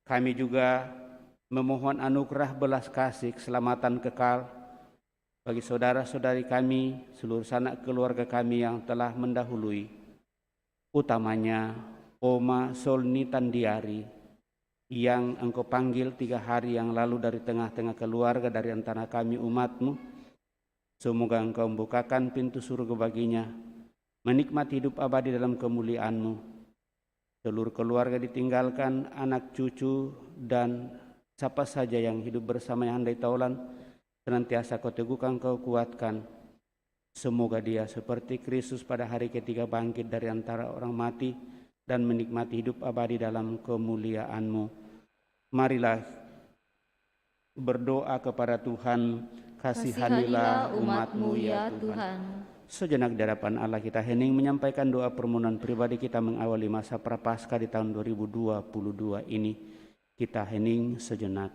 Kami juga memohon anugerah belas kasih keselamatan kekal bagi saudara-saudari kami, seluruh sanak keluarga kami yang telah mendahului, utamanya Oma Solni Tandiari yang Engkau panggil 3 hari yang lalu dari tengah-tengah keluarga dari antara kami umat-Mu. Semoga Engkau membukakan pintu surga baginya, menikmati hidup abadi dalam kemuliaan-Mu. Seluruh keluarga ditinggalkan, anak cucu dan siapa saja yang hidup bersama yang handai taulan, senantiasa Kau teguhkan, Kau kuatkan. Semoga dia seperti Kristus pada hari ketiga bangkit dari antara orang mati dan menikmati hidup abadi dalam kemuliaan-Mu. Marilah berdoa kepada Tuhan. Kasihanilah umat-Mu ya Tuhan. Sejenak di hadapan Allah kita hening menyampaikan doa permohonan pribadi kita mengawali masa Prapaskah di tahun 2022 ini. Kita hening sejenak.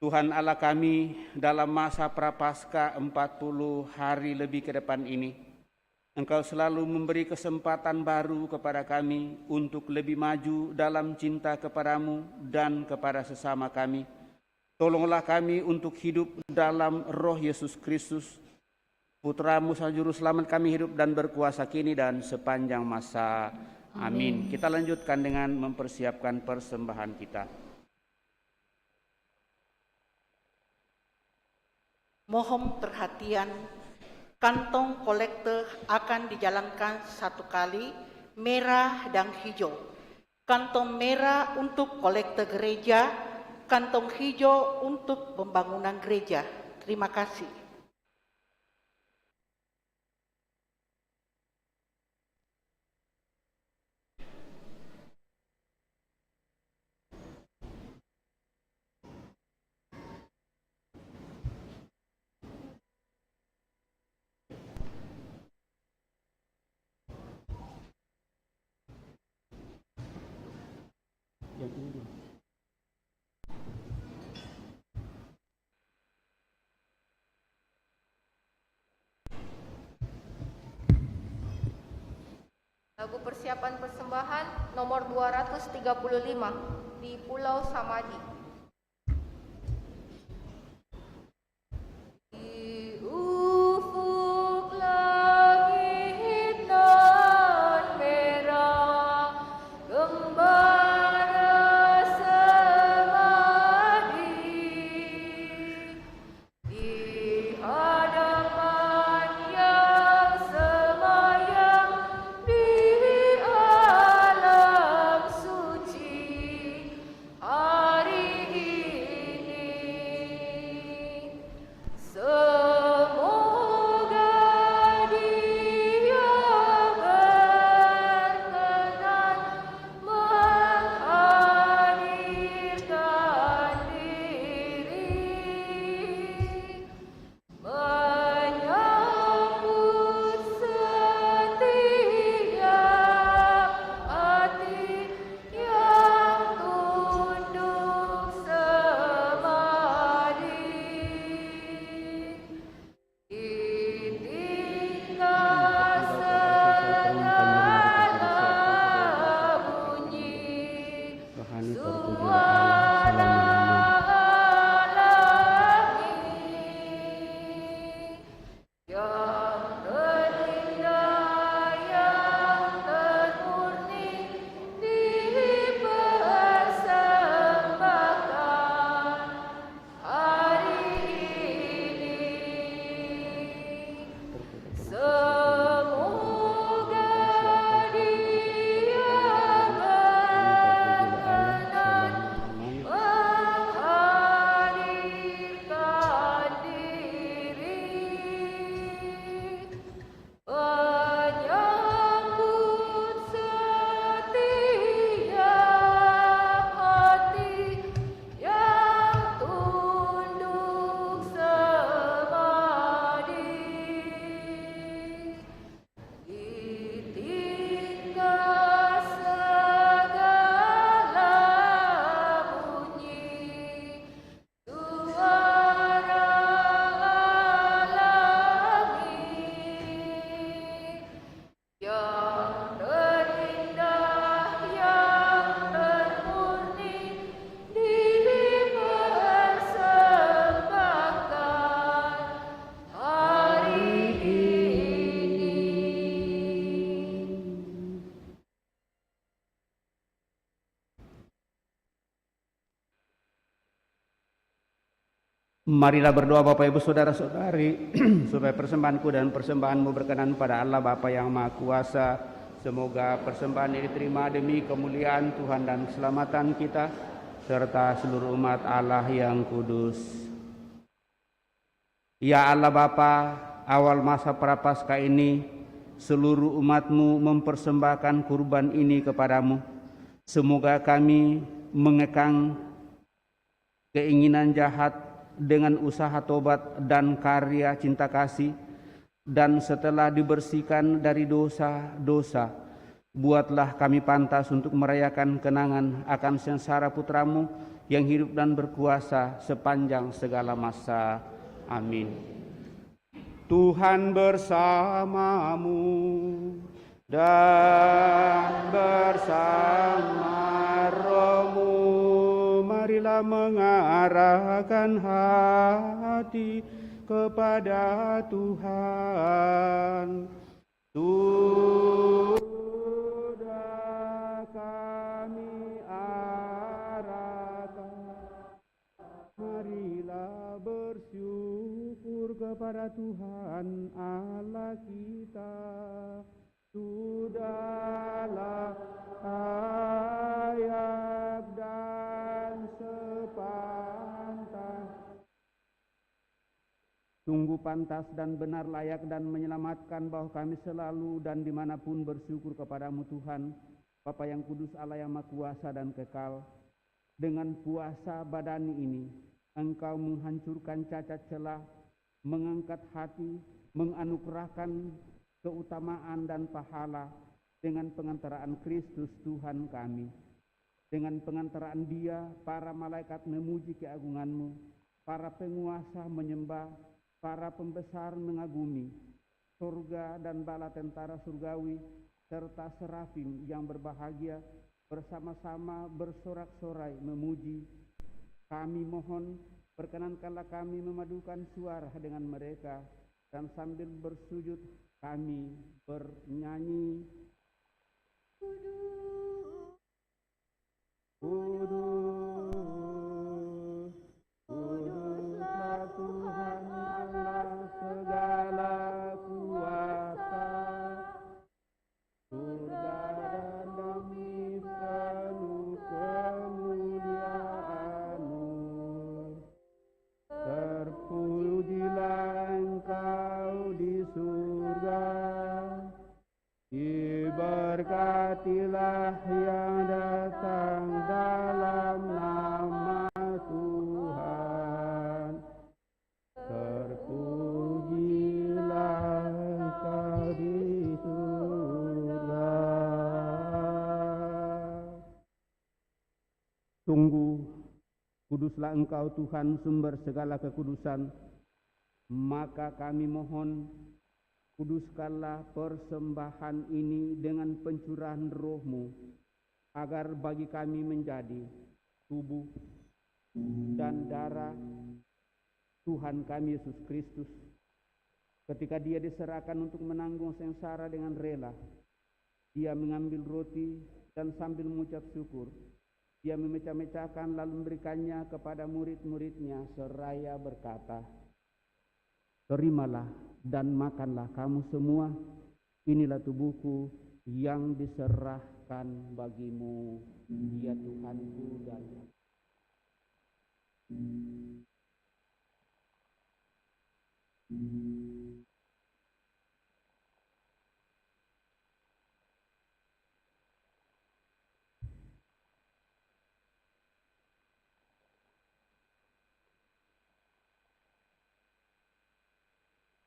Tuhan Allah kami, dalam masa prapaskah 40 hari lebih ke depan ini, Engkau selalu memberi kesempatan baru kepada kami untuk lebih maju dalam cinta kepadamu dan kepada sesama kami. Tolonglah kami untuk hidup dalam roh Yesus Kristus, Putra-Mu Sang Juru Selamat kami hidup dan berkuasa kini dan sepanjang masa. Amin. Kita lanjutkan dengan mempersiapkan persembahan kita. Mohon perhatian, kantong kolektor akan dijalankan 1 kali, merah dan hijau. Kantong merah untuk kolektor gereja, kantong hijau untuk pembangunan gereja. Terima kasih. Lagu persiapan persembahan nomor 235 di Pulau Samadi. Di ufuk langit nan merah, gembara semadi, di hadapan yang semayang di alam suci, hari ini semoga Dia berkenan menghadirkan diri, menyambut setiap hati yang tunduk semadi. Ditinggal segala bunyi suara alami, yang terindah, yang termurni dipersembahkan hari ini. Semoga Dia berkenan menghadirkan diri, menyambut setiap hati yang tunduk semadi. Ditinggal segala bunyi suara alami, yang terindah, yang termurni dipersembahkan hari ini. Marilah berdoa Bapak Ibu Saudara-saudari supaya persembahanku dan persembahanmu berkenan pada Allah Bapa yang Maha Kuasa. Semoga persembahan ini diterima demi kemuliaan Tuhan dan keselamatan kita serta seluruh umat Allah yang kudus. Ya Allah Bapa, awal masa prapaskah ini seluruh umat-Mu mempersembahkan kurban ini kepadamu. Semoga kami mengekang keinginan jahat dengan usaha tobat dan karya cinta kasih, dan setelah dibersihkan dari dosa-dosa, buatlah kami pantas untuk merayakan kenangan akan sengsara Putra-Mu yang hidup dan berkuasa sepanjang segala masa. Amin. Tuhan bersamamu dan bersama rohmu. Marilah mengarahkan hati kepada Tuhan. Sudah kami arahkan, marilah bersyukur kepada Tuhan Allah kita. Sudahlah layak dan sepantas, sungguh pantas dan benar, layak dan menyelamatkan bahwa kami selalu dan dimanapun bersyukur kepadamu Tuhan, Bapa yang kudus, Allah yang maha kuasa dan kekal. Dengan puasa badani ini, Engkau menghancurkan cacat celah, mengangkat hati, menganugerahkan keutamaan dan pahala dengan pengantaraan Kristus Tuhan kami. Dengan pengantaraan Dia, para malaikat memuji keagungan-Mu, para penguasa menyembah, para pembesar mengagumi, surga dan bala tentara surgawi, serta serafim yang berbahagia bersama-sama bersorak-sorai memuji. Kami mohon, perkenankanlah kami memadukan suara dengan mereka, dan sambil bersujud kami bernyanyi. Kudus, kuduslah Tuhan Allah segala kuasa, surga dan bumi penuh kemuliaan-Mu. Terpujilah Engkau di surga, diberkatilah yang datang dalam nama Tuhan. Terpujilah Engkau di surga. Sungguh kuduslah Engkau Tuhan, sumber segala kekudusan. Maka kami mohon, kuduskanlah persembahan ini dengan pencurahan Roh-Mu, agar bagi kami menjadi tubuh dan darah Tuhan kami Yesus Kristus. Ketika Dia diserahkan untuk menanggung sengsara dengan rela, Dia mengambil roti dan sambil mengucap syukur, Dia memecah-mecahkan lalu memberikannya kepada murid-muridnya seraya berkata, "Terimalah dan makanlah kamu semua, inilah tubuhku yang diserahkan bagimu, ya Tuhanku dan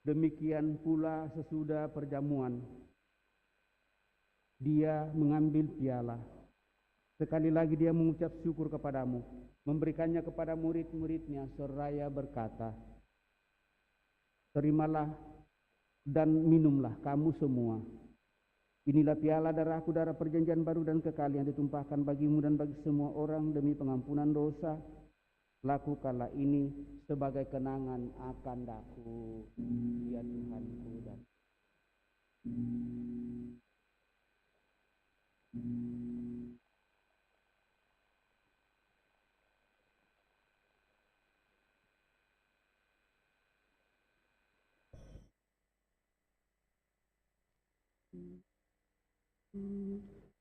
Demikian pula sesudah perjamuan, Dia mengambil piala. Sekali lagi Dia mengucap syukur kepadamu, memberikannya kepada murid-muridnya seraya berkata, "Terimalah dan minumlah kamu semua. Inilah piala darahku, darah perjanjian baru dan kekal yang ditumpahkan bagimu dan bagi semua orang demi pengampunan dosa. Lakukanlah ini sebagai kenangan akan daku, ya Tuhanku dan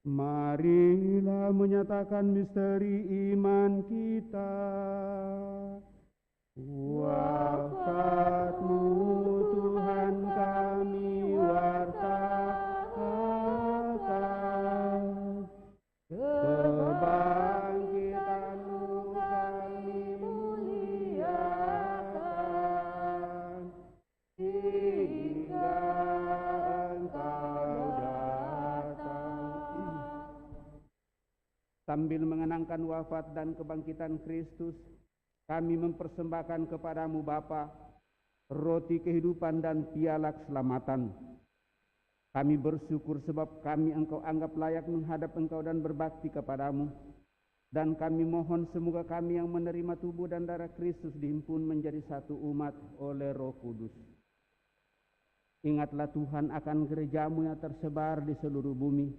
Marilah menyatakan misteri iman kita. Wafat-Mu Tuhan kami wartakan, kebangkitan-Mu kami muliakan, hingga Engkau datang. Sambil mengenang melambangkan wafat dan kebangkitan Kristus, kami mempersembahkan kepadamu Bapa roti kehidupan dan piala keselamatan. Kami bersyukur sebab kami Engkau anggap layak menghadap Engkau dan berbakti kepadamu. Dan kami mohon semoga kami yang menerima tubuh dan darah Kristus dihimpun menjadi satu umat oleh Roh Kudus. Ingatlah Tuhan akan gerejamu yang tersebar di seluruh bumi,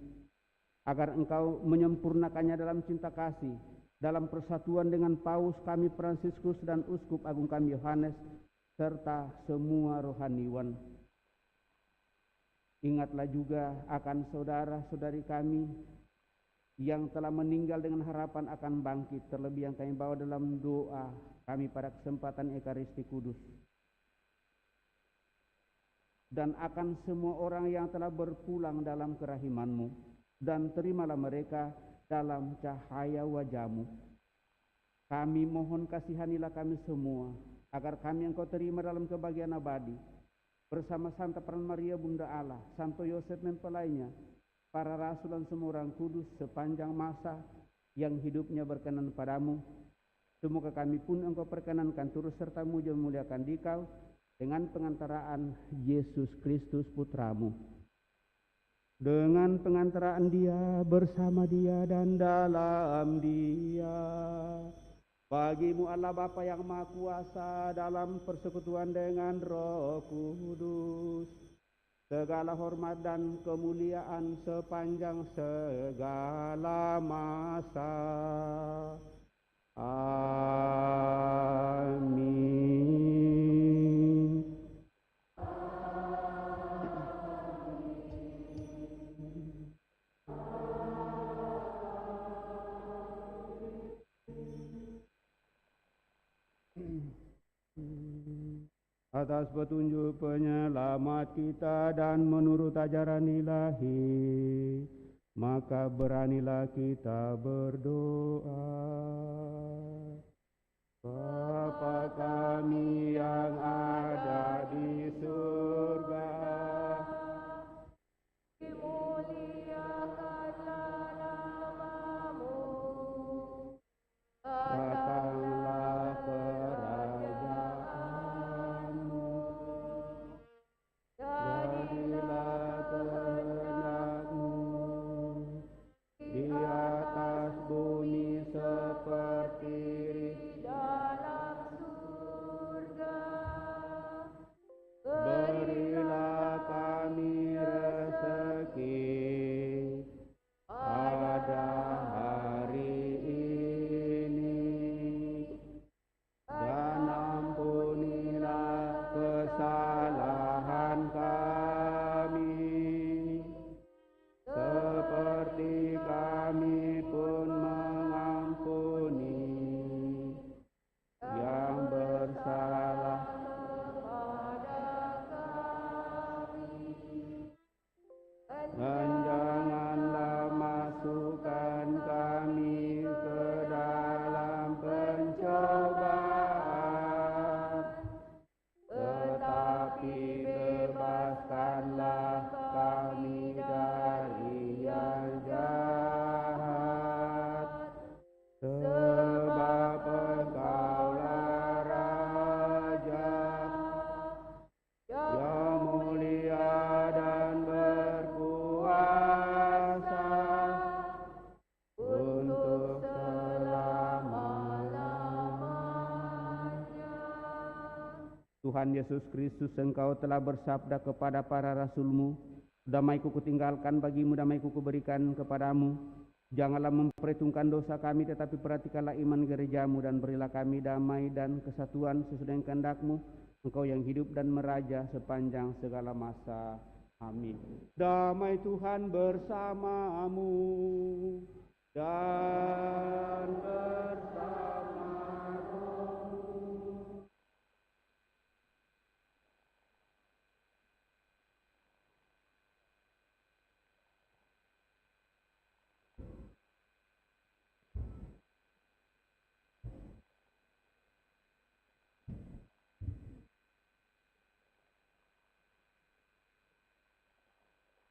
agar Engkau menyempurnakannya dalam cinta kasih, dalam persatuan dengan Paus kami Fransiskus dan Uskup Agung kami Yohanes, serta semua rohaniwan. Ingatlah juga akan saudara-saudari kami yang telah meninggal dengan harapan akan bangkit, terlebih yang kami bawa dalam doa kami pada kesempatan Ekaristi Kudus. Dan akan semua orang yang telah berpulang dalam kerahiman-Mu, dan terimalah mereka dalam cahaya wajah-Mu. Kami mohon kasihanilah kami semua, agar kami Engkau terima dalam kebahagiaan abadi, bersama Santa Peran Maria Bunda Allah, Santo Yosef mempelainya, para rasul dan semua orang kudus sepanjang masa yang hidupnya berkenan padamu. Semoga kami pun Engkau perkenankan turut serta memuliakan Dikau dengan pengantaraan Yesus Kristus Putramu. Dengan pengantaraan Dia, bersama Dia, dan dalam Dia, bagimu Allah Bapa yang Maha Kuasa dalam persekutuan dengan Roh Kudus, segala hormat dan kemuliaan sepanjang segala masa. Amin. Atas petunjuk penyelamat kita dan menurut ajaran ilahi, maka beranilah kita berdoa. Bapa kami yang ada di surga, dimuliakanlah namamu, datanglah kerajaanmu, jadilah kehendakmu di atas bumi seperti di dalam surga. berilah kami rezeki pada hari ini, dan ampunilah kesalahan kami, seperti kami pun mengampuni yang bersalah dan janganlah masukkan kami ke dalam pencobaan, tetapi bebaskanlah kami dari yang jahat, sebab Engkaulah Raja yang mulia dan berkuasa untuk selama-lamanya. Tuhan Yesus Kristus, Engkau telah bersabda kepada para rasul-Mu, damai-Ku kutinggalkan bagimu, damai-Ku kuberikan kepadamu. Janganlah memperhitungkan dosa kami, tetapi perhatikanlah iman gereja-Mu, dan berilah kami damai dan kesatuan sesuai dengan kehendak-Mu, Engkau yang hidup dan meraja sepanjang segala masa. Amin. Damai Tuhan bersamamu dan bersama rohmu.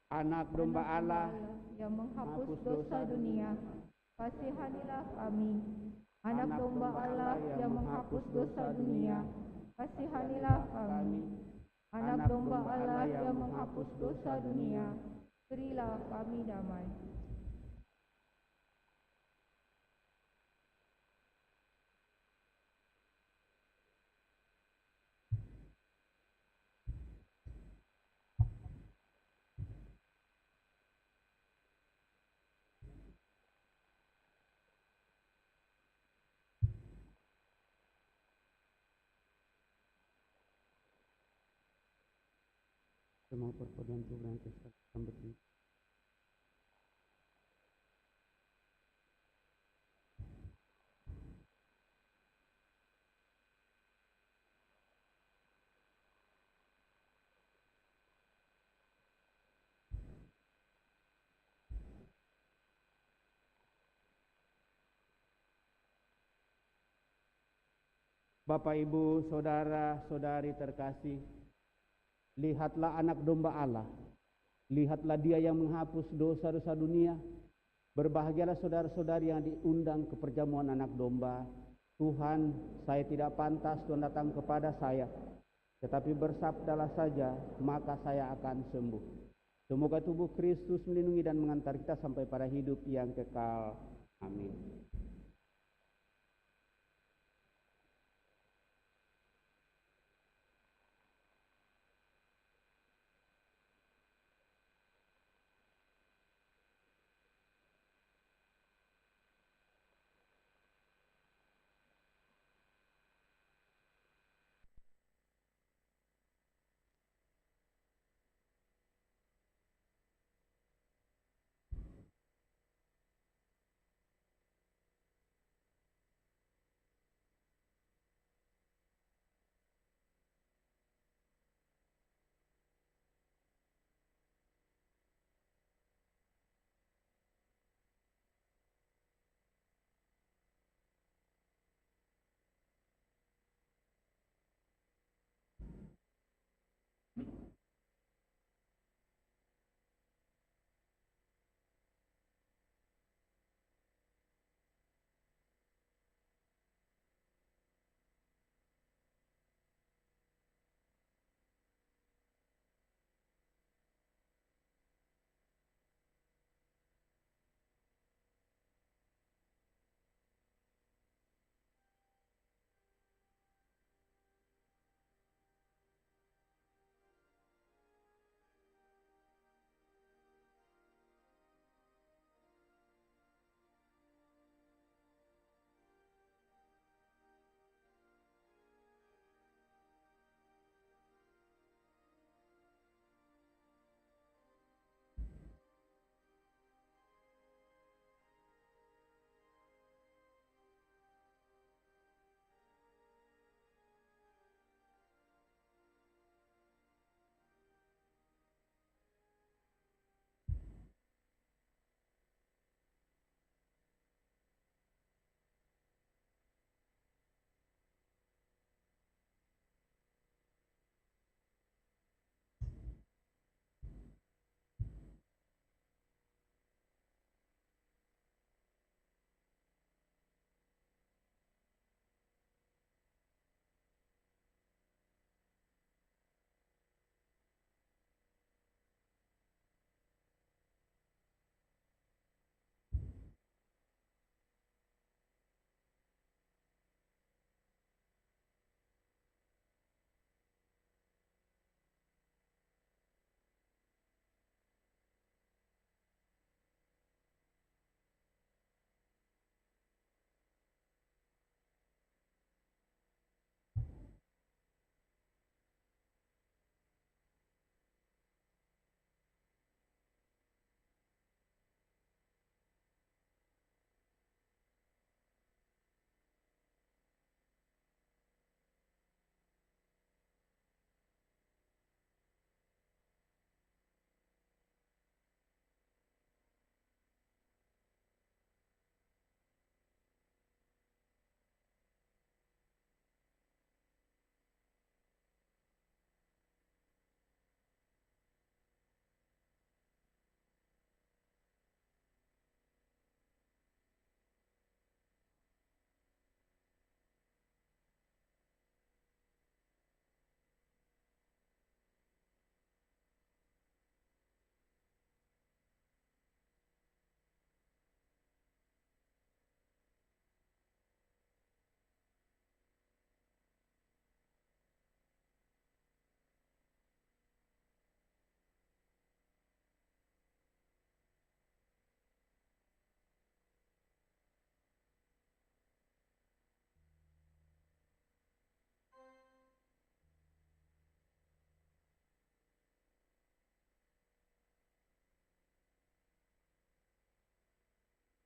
Anak domba Allah yang menghapus dosa dunia, kasihanilah kami. Anak domba Allah yang menghapus dosa dunia, kasihanilah kami. Anak domba Allah yang menghapus dosa dunia, berilah kami damai. Semua perpaduan Tuhan yang kita berdiri. Bapak, Ibu, saudara-saudari terkasih, lihatlah anak domba Allah. Lihatlah dia yang menghapus dosa-dosa dunia. Berbahagialah saudara-saudari yang diundang ke perjamuan anak domba. Tuhan, saya tidak pantas Tuhan datang kepada saya, tetapi bersabdalah saja, maka saya akan sembuh. Semoga tubuh Kristus melindungi dan mengantar kita sampai pada hidup yang kekal. Amin.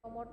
nomor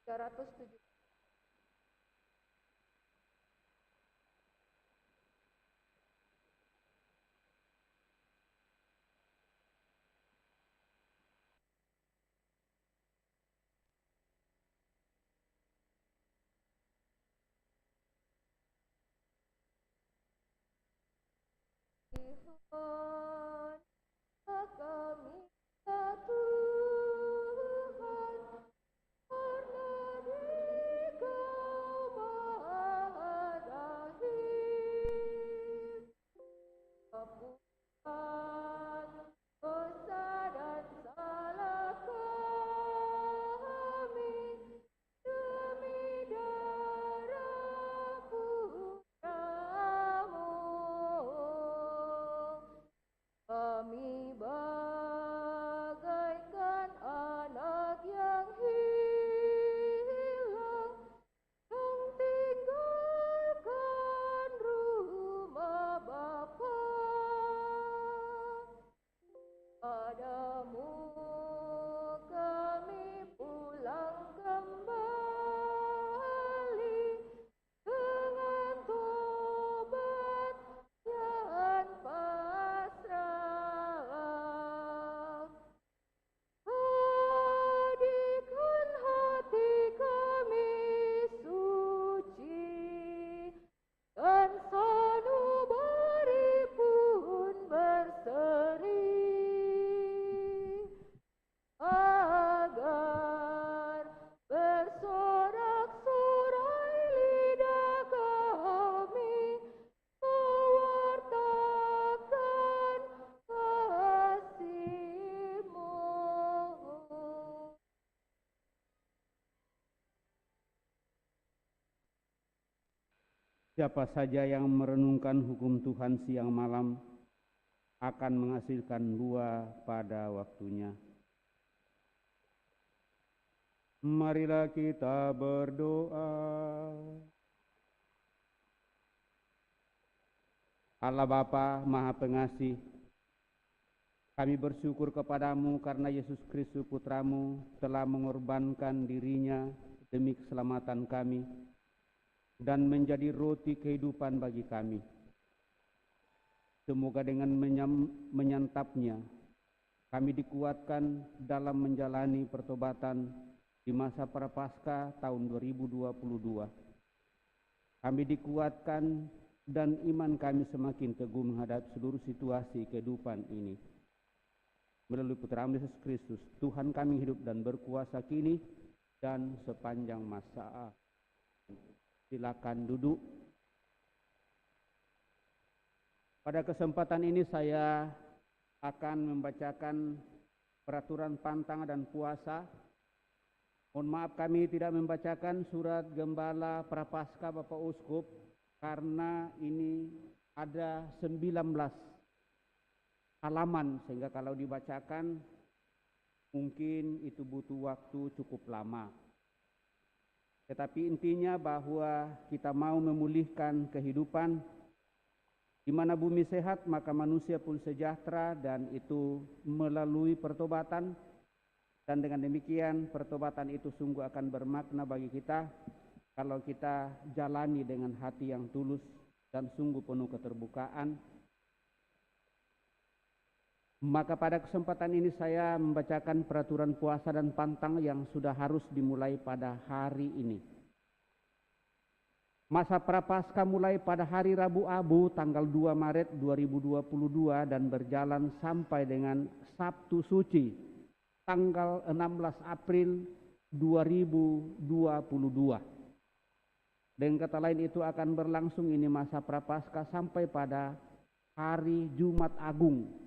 365. kami ya Tuhan, karena Dikau Maha Rahim. Ampunkan dosa dan salah kami demi darah Putra-Mu. Kami bagaikan anak yang hilang, yang tinggalkan rumah Bapa. Padamu kami pulang kembali dengan tobat dan pasrah. Jadikan hati kami suci dan sanubari pun berseri, agar bersorak-sorai lidah kami mewartakan kasih-Mu. Siapa saja yang merenungkan hukum Tuhan siang malam akan menghasilkan buah pada waktunya. Marilah kita berdoa. Allah Bapa Maha Pengasih, kami bersyukur kepadamu karena Yesus Kristus Putra-Mu telah mengorbankan dirinya demi keselamatan kami dan menjadi roti kehidupan bagi kami. Semoga dengan menyantapnya, kami dikuatkan dalam menjalani pertobatan di masa Prapaskah tahun 2022. Kami dikuatkan dan iman kami semakin teguh menghadapi seluruh situasi kehidupan ini. Melalui Putra-Mu Yesus Kristus, Tuhan kami hidup dan berkuasa kini dan sepanjang masa. Silakan duduk. Pada kesempatan ini saya akan membacakan peraturan pantang dan puasa. Mohon maaf kami tidak membacakan surat Gembala Prapaskah Bapak Uskup karena ini ada 19 halaman sehingga kalau dibacakan mungkin itu butuh waktu cukup lama. Tetapi intinya bahwa kita mau memulihkan kehidupan. Di mana bumi sehat maka manusia pun sejahtera, dan itu melalui pertobatan. Dan dengan demikian pertobatan itu sungguh akan bermakna bagi kita kalau kita jalani dengan hati yang tulus dan sungguh penuh keterbukaan. Maka pada kesempatan ini saya membacakan peraturan puasa dan pantang yang sudah harus dimulai pada hari ini. Masa Prapaskah mulai pada hari Rabu Abu tanggal 2 Maret 2022 dan berjalan sampai dengan Sabtu Suci tanggal 16 April 2022. Dengan kata lain itu akan berlangsung ini masa Prapaskah sampai pada hari Jumat Agung.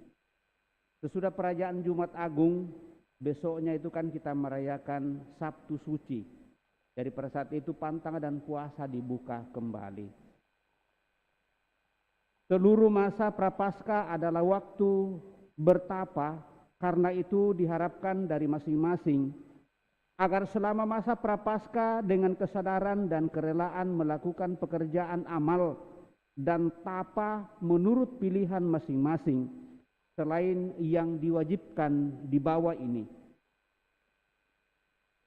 Sesudah perayaan Jumat Agung, besoknya itu kan kita merayakan Sabtu Suci. Jadi pada saat itu pantang dan puasa dibuka kembali. Seluruh masa Prapaskah adalah waktu bertapa, karena itu diharapkan dari masing-masing agar selama masa Prapaskah dengan kesadaran dan kerelaan melakukan pekerjaan amal dan tapa menurut pilihan masing-masing, selain yang diwajibkan di bawah ini.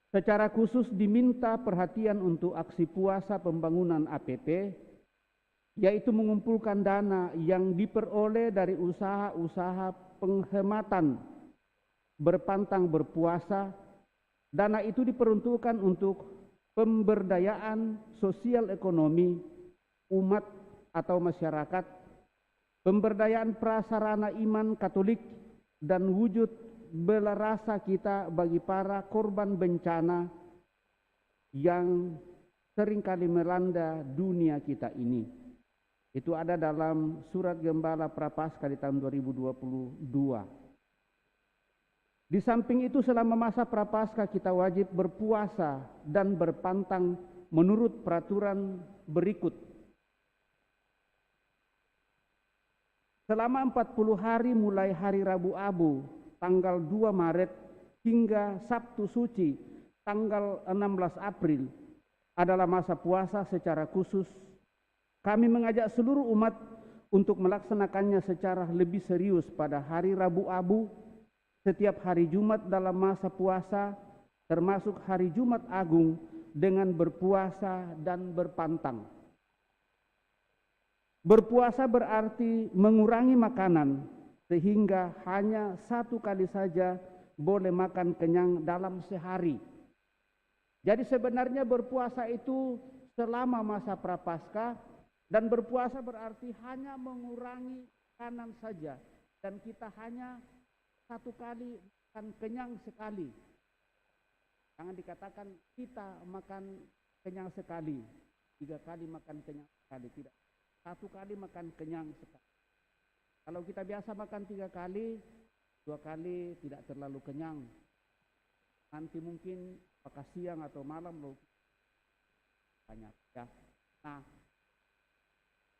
Secara khusus diminta perhatian untuk aksi puasa pembangunan APT, yaitu mengumpulkan dana yang diperoleh dari usaha-usaha penghematan berpantang berpuasa. Dana itu diperuntukkan untuk pemberdayaan sosial ekonomi umat atau masyarakat pemberdayaan prasarana iman Katolik, dan wujud bela rasa kita bagi para korban bencana yang seringkali melanda dunia kita ini. Itu ada dalam surat Gembala Prapaskah di tahun 2022. Di samping itu selama masa Prapaskah kita wajib berpuasa dan berpantang menurut peraturan berikut. Selama 40 hari mulai hari Rabu Abu tanggal 2 Maret hingga Sabtu Suci tanggal 16 April adalah masa puasa secara khusus. Kami mengajak seluruh umat untuk melaksanakannya secara lebih serius pada hari Rabu Abu, setiap hari Jumat dalam masa puasa, termasuk hari Jumat Agung dengan berpuasa dan berpantang. Berpuasa berarti mengurangi makanan sehingga hanya satu kali saja boleh makan kenyang dalam sehari. Jadi sebenarnya berpuasa itu selama masa Prapaskah, dan berpuasa berarti hanya mengurangi makanan saja, dan kita hanya satu kali makan kenyang sekali. Jangan dikatakan kita makan kenyang sekali, 3 kali makan kenyang sekali, tidak. 1 kali makan kenyang sekali. Kalau kita biasa makan 3 kali, 2 kali tidak terlalu kenyang. Nanti mungkin apakah siang atau malam loh banyak ya. Nah,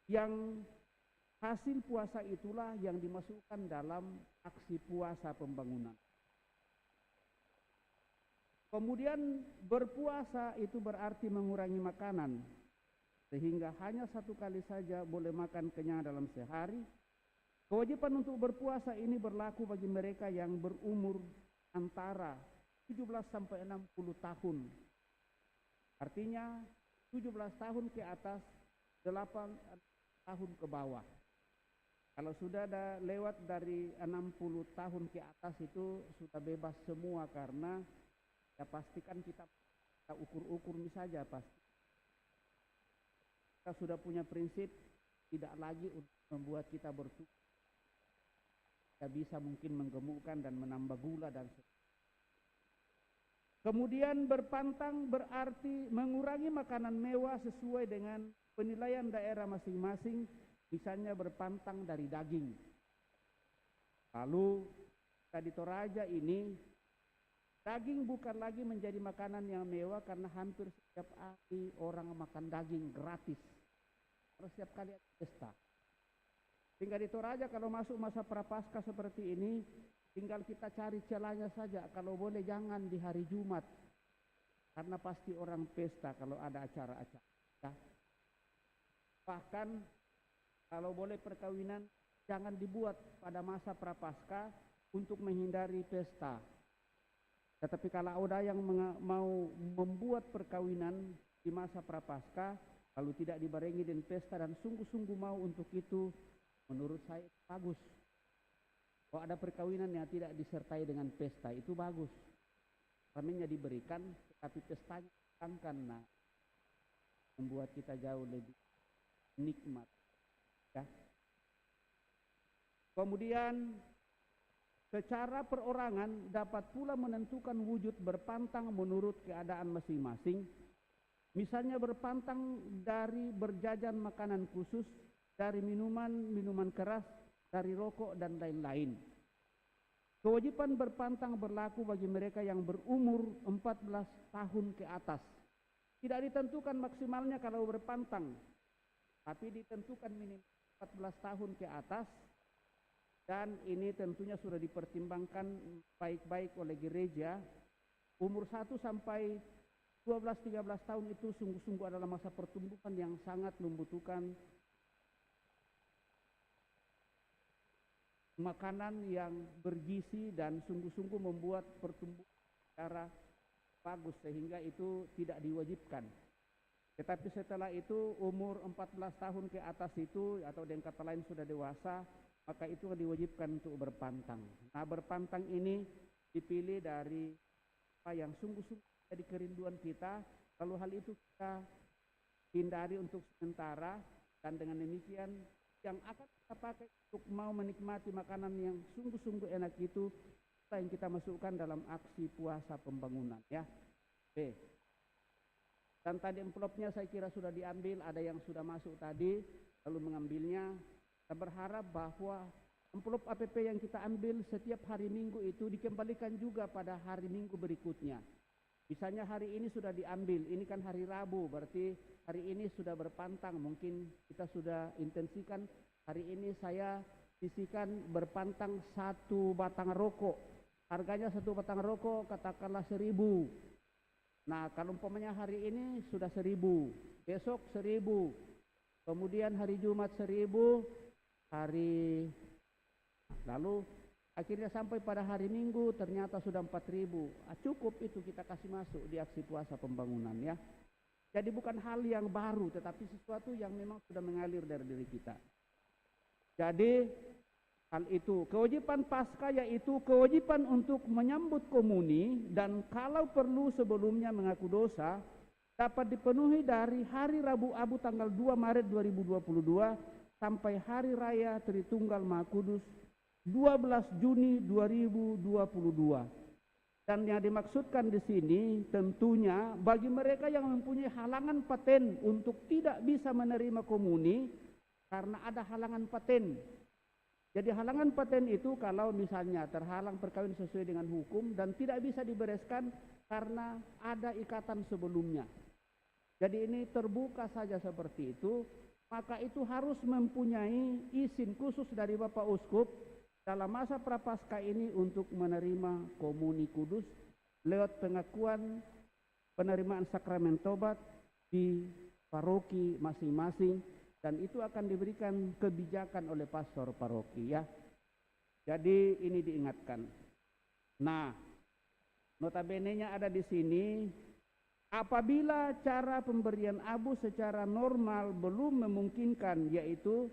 yang hasil puasa itulah yang dimasukkan dalam aksi puasa pembangunan. Kemudian berpuasa itu berarti mengurangi makanan, sehingga hanya 1 kali saja boleh makan kenyang dalam sehari. Kewajiban untuk berpuasa ini berlaku bagi mereka yang berumur antara 17 sampai 60 tahun. Artinya 17 tahun ke atas, 8 tahun ke bawah. Kalau sudah ada lewat dari 60 tahun ke atas itu sudah bebas semua, karena ya pastikan kita ukur-ukur saja pasti. Kita sudah punya prinsip tidak lagi untuk membuat kita bertukar. Kita bisa mungkin menggemukkan dan menambah gula dan sebagainya. Kemudian berpantang berarti mengurangi makanan mewah sesuai dengan penilaian daerah masing-masing, misalnya berpantang dari daging. Lalu di Toraja ini daging bukan lagi menjadi makanan yang mewah, karena hampir setiap hari orang makan daging gratis. Karena setiap kali ada pesta. Sehingga di Toraja kalau masuk masa Prapaskah seperti ini, tinggal kita cari celahnya saja. Kalau boleh jangan di hari Jumat, karena pasti orang pesta kalau ada acara-acara. Bahkan kalau boleh perkawinan jangan dibuat pada masa Prapaskah untuk menghindari pesta. Tetapi kalau ada yang mau membuat perkawinan di masa Prapaskah, lalu tidak dibarengi dengan pesta dan sungguh-sungguh mau untuk itu, menurut saya bagus. Kalau ada perkawinan yang tidak disertai dengan pesta, itu bagus. Kaminya diberikan, tapi pestanya ditangkan, nah, membuat kita jauh lebih nikmat. Ya. Kemudian secara perorangan dapat pula menentukan wujud berpantang menurut keadaan masing-masing. Misalnya berpantang dari berjajan makanan khusus, dari minuman keras, dari rokok dan lain-lain. Kewajiban berpantang berlaku bagi mereka yang berumur 14 tahun ke atas. Tidak ditentukan maksimalnya kalau berpantang, tapi ditentukan minimal 14 tahun ke atas. Dan ini tentunya sudah dipertimbangkan baik-baik oleh gereja. Umur 1 sampai 12-13 tahun itu sungguh-sungguh adalah masa pertumbuhan yang sangat membutuhkan makanan yang bergizi dan sungguh-sungguh membuat pertumbuhan secara bagus, sehingga itu tidak diwajibkan. Tetapi setelah itu umur 14 tahun ke atas itu, atau dengan kata lain sudah dewasa, maka itu diwajibkan untuk berpantang. Nah, berpantang ini dipilih dari apa yang sungguh-sungguh jadi kerinduan kita, lalu hal itu kita hindari untuk sementara, dan dengan demikian yang akan kita pakai untuk mau menikmati makanan yang sungguh-sungguh enak itu yang kita masukkan dalam aksi puasa pembangunan ya. Oke. Dan tadi envelopnya saya kira sudah diambil, ada yang sudah masuk tadi lalu mengambilnya. Kita berharap bahwa envelop APP yang kita ambil setiap hari Minggu itu dikembalikan juga pada hari Minggu berikutnya. Misalnya hari ini sudah diambil, ini kan hari Rabu, berarti hari ini sudah berpantang, mungkin kita sudah intensikan. Hari ini saya sisihkan berpantang 1 batang rokok. Harganya 1 batang rokok katakanlah 1.000. Nah kalau umpamanya hari ini sudah 1.000, besok 1.000, kemudian hari Jumat 1.000, lalu akhirnya sampai pada hari Minggu ternyata sudah 4.000. Cukup itu kita kasih masuk di aksi puasa pembangunan ya. Jadi bukan hal yang baru tetapi sesuatu yang memang sudah mengalir dari diri kita. Jadi hal itu kewajiban Paskah yaitu kewajiban untuk menyambut komuni dan kalau perlu sebelumnya mengaku dosa dapat dipenuhi dari hari Rabu Abu tanggal 2 Maret 2022 sampai hari raya Tritunggal Maha Kudus 12 Juni 2022. Dan yang dimaksudkan di sini tentunya bagi mereka yang mempunyai halangan paten untuk tidak bisa menerima komuni karena ada halangan paten. Jadi halangan paten itu kalau misalnya terhalang perkawinan sesuai dengan hukum dan tidak bisa dibereskan karena ada ikatan sebelumnya. Jadi ini terbuka saja seperti itu, maka itu harus mempunyai izin khusus dari Bapak Uskup dalam masa Prapaskah ini untuk menerima komuni kudus lewat pengakuan penerimaan sakramen tobat di paroki masing-masing dan itu akan diberikan kebijakan oleh pastor paroki ya. Jadi ini diingatkan. Nah, notabene-nya ada di sini apabila cara pemberian abu secara normal belum memungkinkan yaitu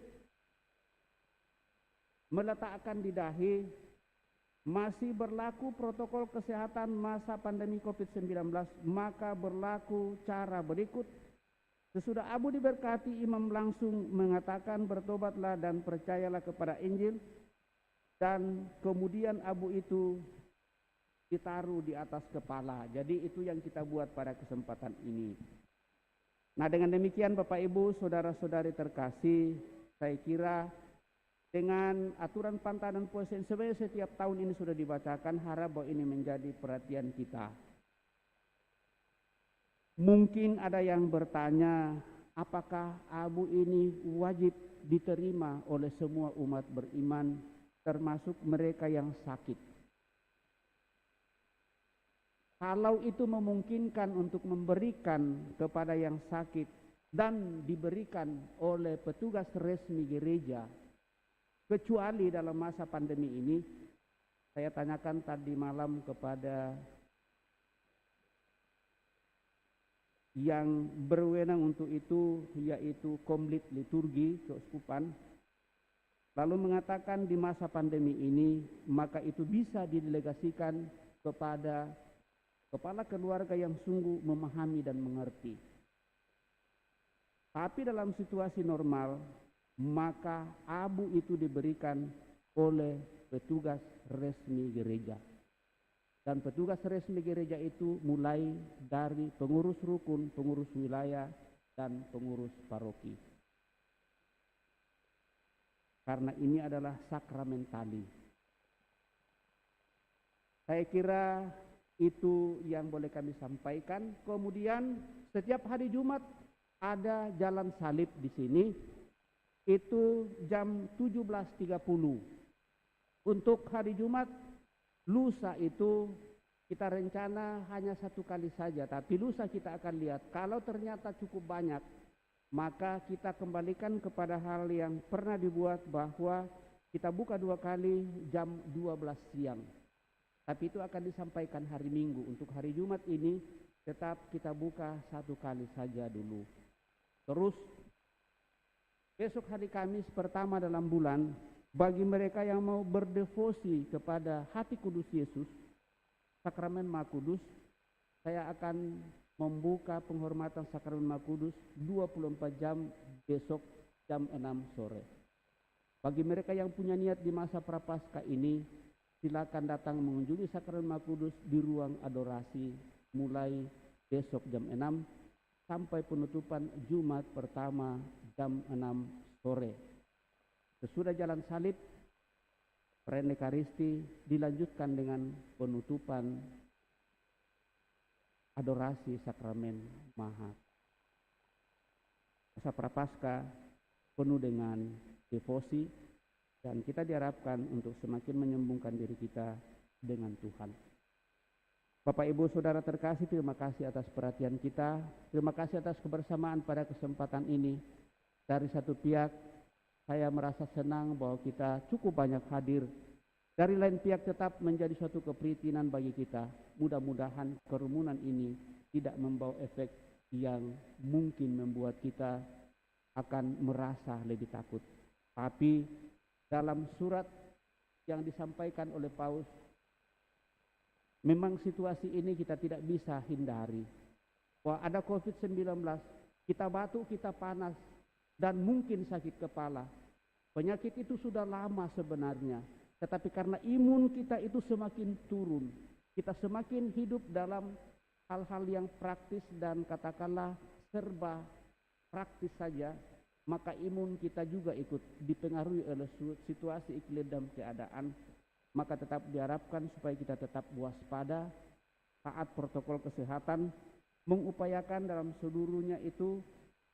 meletakkan di dahi, masih berlaku protokol kesehatan masa pandemi COVID-19, maka berlaku cara berikut. Sesudah abu diberkati, imam langsung mengatakan bertobatlah dan percayalah kepada Injil, dan kemudian abu itu ditaruh di atas kepala. Jadi itu yang kita buat pada kesempatan ini. Nah dengan demikian Bapak Ibu, saudara-saudari terkasih, saya kira dengan aturan pantanan puasa yang sebenarnya setiap tahun ini sudah dibacakan, harap bahwa ini menjadi perhatian kita. Mungkin ada yang bertanya, apakah abu ini wajib diterima oleh semua umat beriman, termasuk mereka yang sakit? Kalau itu memungkinkan untuk memberikan kepada yang sakit dan diberikan oleh petugas resmi gereja, kecuali dalam masa pandemi ini, saya tanyakan tadi malam kepada yang berwenang untuk itu, yaitu Komlit Liturgi Keuskupan, lalu mengatakan di masa pandemi ini, maka itu bisa didelegasikan kepada kepala keluarga yang sungguh memahami dan mengerti. Tapi dalam situasi normal, maka abu itu diberikan oleh petugas resmi gereja. Dan petugas resmi gereja itu mulai dari pengurus rukun, pengurus wilayah, dan pengurus paroki. Karena ini adalah sakramentali. Saya kira itu yang boleh kami sampaikan. Kemudian setiap hari Jumat ada jalan salib di sini. Itu jam 17.30. Untuk hari Jumat, lusa itu kita rencana hanya 1 kali saja, tapi lusa kita akan lihat. Kalau ternyata cukup banyak, maka kita kembalikan kepada hal yang pernah dibuat bahwa kita buka 2 kali jam 12 siang. Tapi itu akan disampaikan hari Minggu. Untuk hari Jumat ini tetap kita buka 1 kali saja dulu. Terus besok hari Kamis pertama dalam bulan, bagi mereka yang mau berdevosi kepada hati kudus Yesus, sakramen Maha Kudus, saya akan membuka penghormatan sakramen Maha Kudus 24 jam besok jam 6 sore. Bagi mereka yang punya niat di masa Prapaskah ini, silakan datang mengunjungi Sakramen Maha Kudus di ruang adorasi mulai besok jam 6 sampai penutupan Jumat pertama jam 6 sore. Sesudah jalan salib, perayaan Ekaristi dilanjutkan dengan penutupan adorasi Sakramen Maha. Masa Prapaskah penuh dengan devosi dan kita diharapkan untuk semakin menyambungkan diri kita dengan Tuhan. Bapak Ibu Saudara terkasih, terima kasih atas perhatian kita. Terima kasih atas kebersamaan pada kesempatan ini. Dari satu pihak saya merasa senang bahwa kita cukup banyak hadir. Dari lain pihak tetap menjadi suatu keprihatinan bagi kita. Mudah-mudahan kerumunan ini tidak membawa efek yang mungkin membuat kita akan merasa lebih takut. Tapi dalam surat yang disampaikan oleh Paus, memang situasi ini kita tidak bisa hindari. Bahwa ada COVID-19, kita batuk, kita panas, dan mungkin sakit kepala. Penyakit itu sudah lama sebenarnya, tetapi karena imun kita itu semakin turun, kita semakin hidup dalam hal-hal yang praktis dan katakanlah serba praktis saja, maka imun kita juga ikut dipengaruhi oleh situasi iklim dan keadaan. Maka tetap diharapkan supaya kita tetap waspada, taat protokol kesehatan, mengupayakan dalam seluruhnya itu,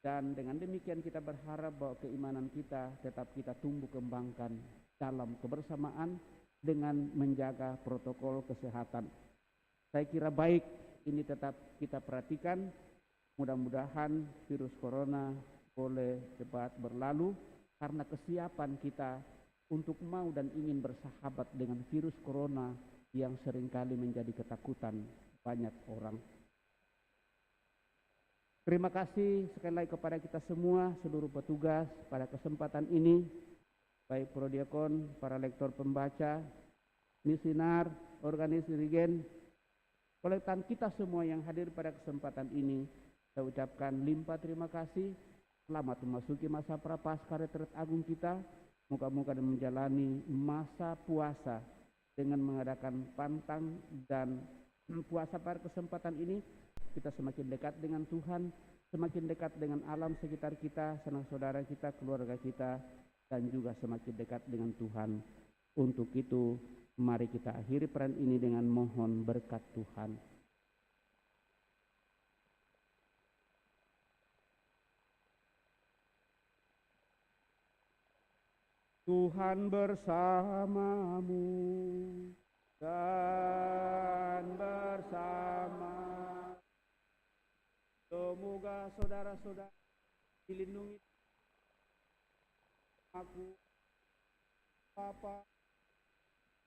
dan dengan demikian kita berharap bahwa keimanan kita tetap kita tumbuh kembangkan dalam kebersamaan dengan menjaga protokol kesehatan. Saya kira baik ini tetap kita perhatikan. Mudah-mudahan virus corona boleh cepat berlalu karena kesiapan kita untuk mau dan ingin bersahabat dengan virus corona yang seringkali menjadi ketakutan banyak orang. Terima kasih sekali lagi kepada kita semua, seluruh petugas pada kesempatan ini, baik prodiakon, para lektor pembaca, misinar, organis dirigen, kolektan kita semua yang hadir pada kesempatan ini. Saya ucapkan limpah terima kasih. Selamat memasuki masa Prapaskah Retret Agung kita. Moga-moga menjalani masa puasa dengan mengadakan pantang dan puasa pada kesempatan ini. Kita semakin dekat dengan Tuhan, semakin dekat dengan alam sekitar kita, sanak saudara kita, keluarga kita, dan juga semakin dekat dengan Tuhan. Untuk itu, mari kita akhiri peran ini dengan mohon berkat Tuhan. Tuhan bersamamu dan bersama. Semoga saudara-saudara dilindungi aku, Bapa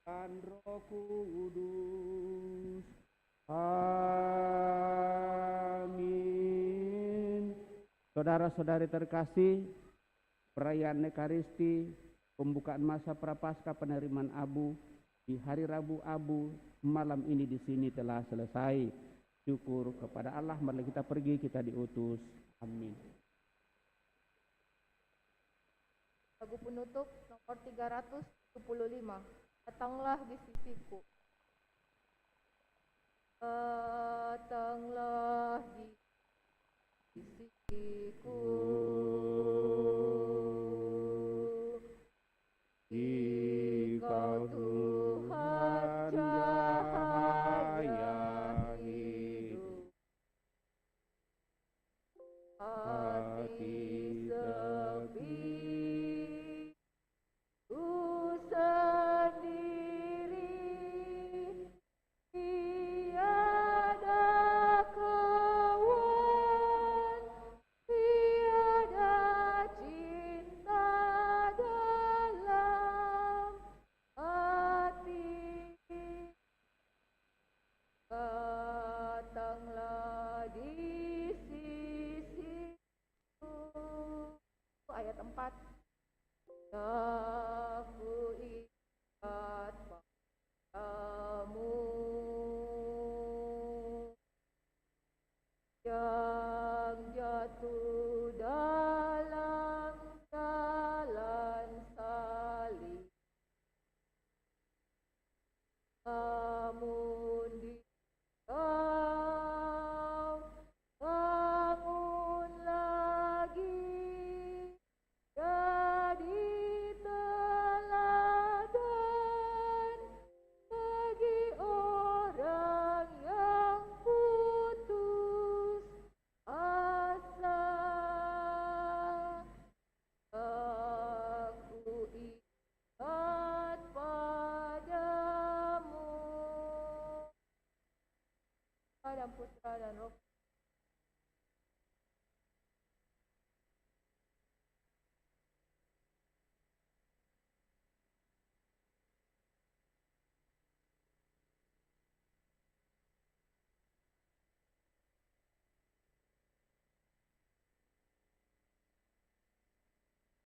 dan Roh Kudus. Amin. Saudara-saudari terkasih, perayaan Ekaristi, pembukaan masa Prapaskah penerimaan abu di hari Rabu Abu malam ini di sini telah selesai. Syukur kepada Allah, mari kita pergi, kita diutus. Amin. Lagu penutup nomor 375. Datanglah di sisiku. Datanglah di sisiku. Engkau Tuhan cahaya hidup. Hati sepi, ku sendiri, tiada kawan, tiada cinta dalam hati. Datanglah di sisiku. Ayat 4. Aku ingat padamu yang jatuh dalam jalan dan Putra dan Roh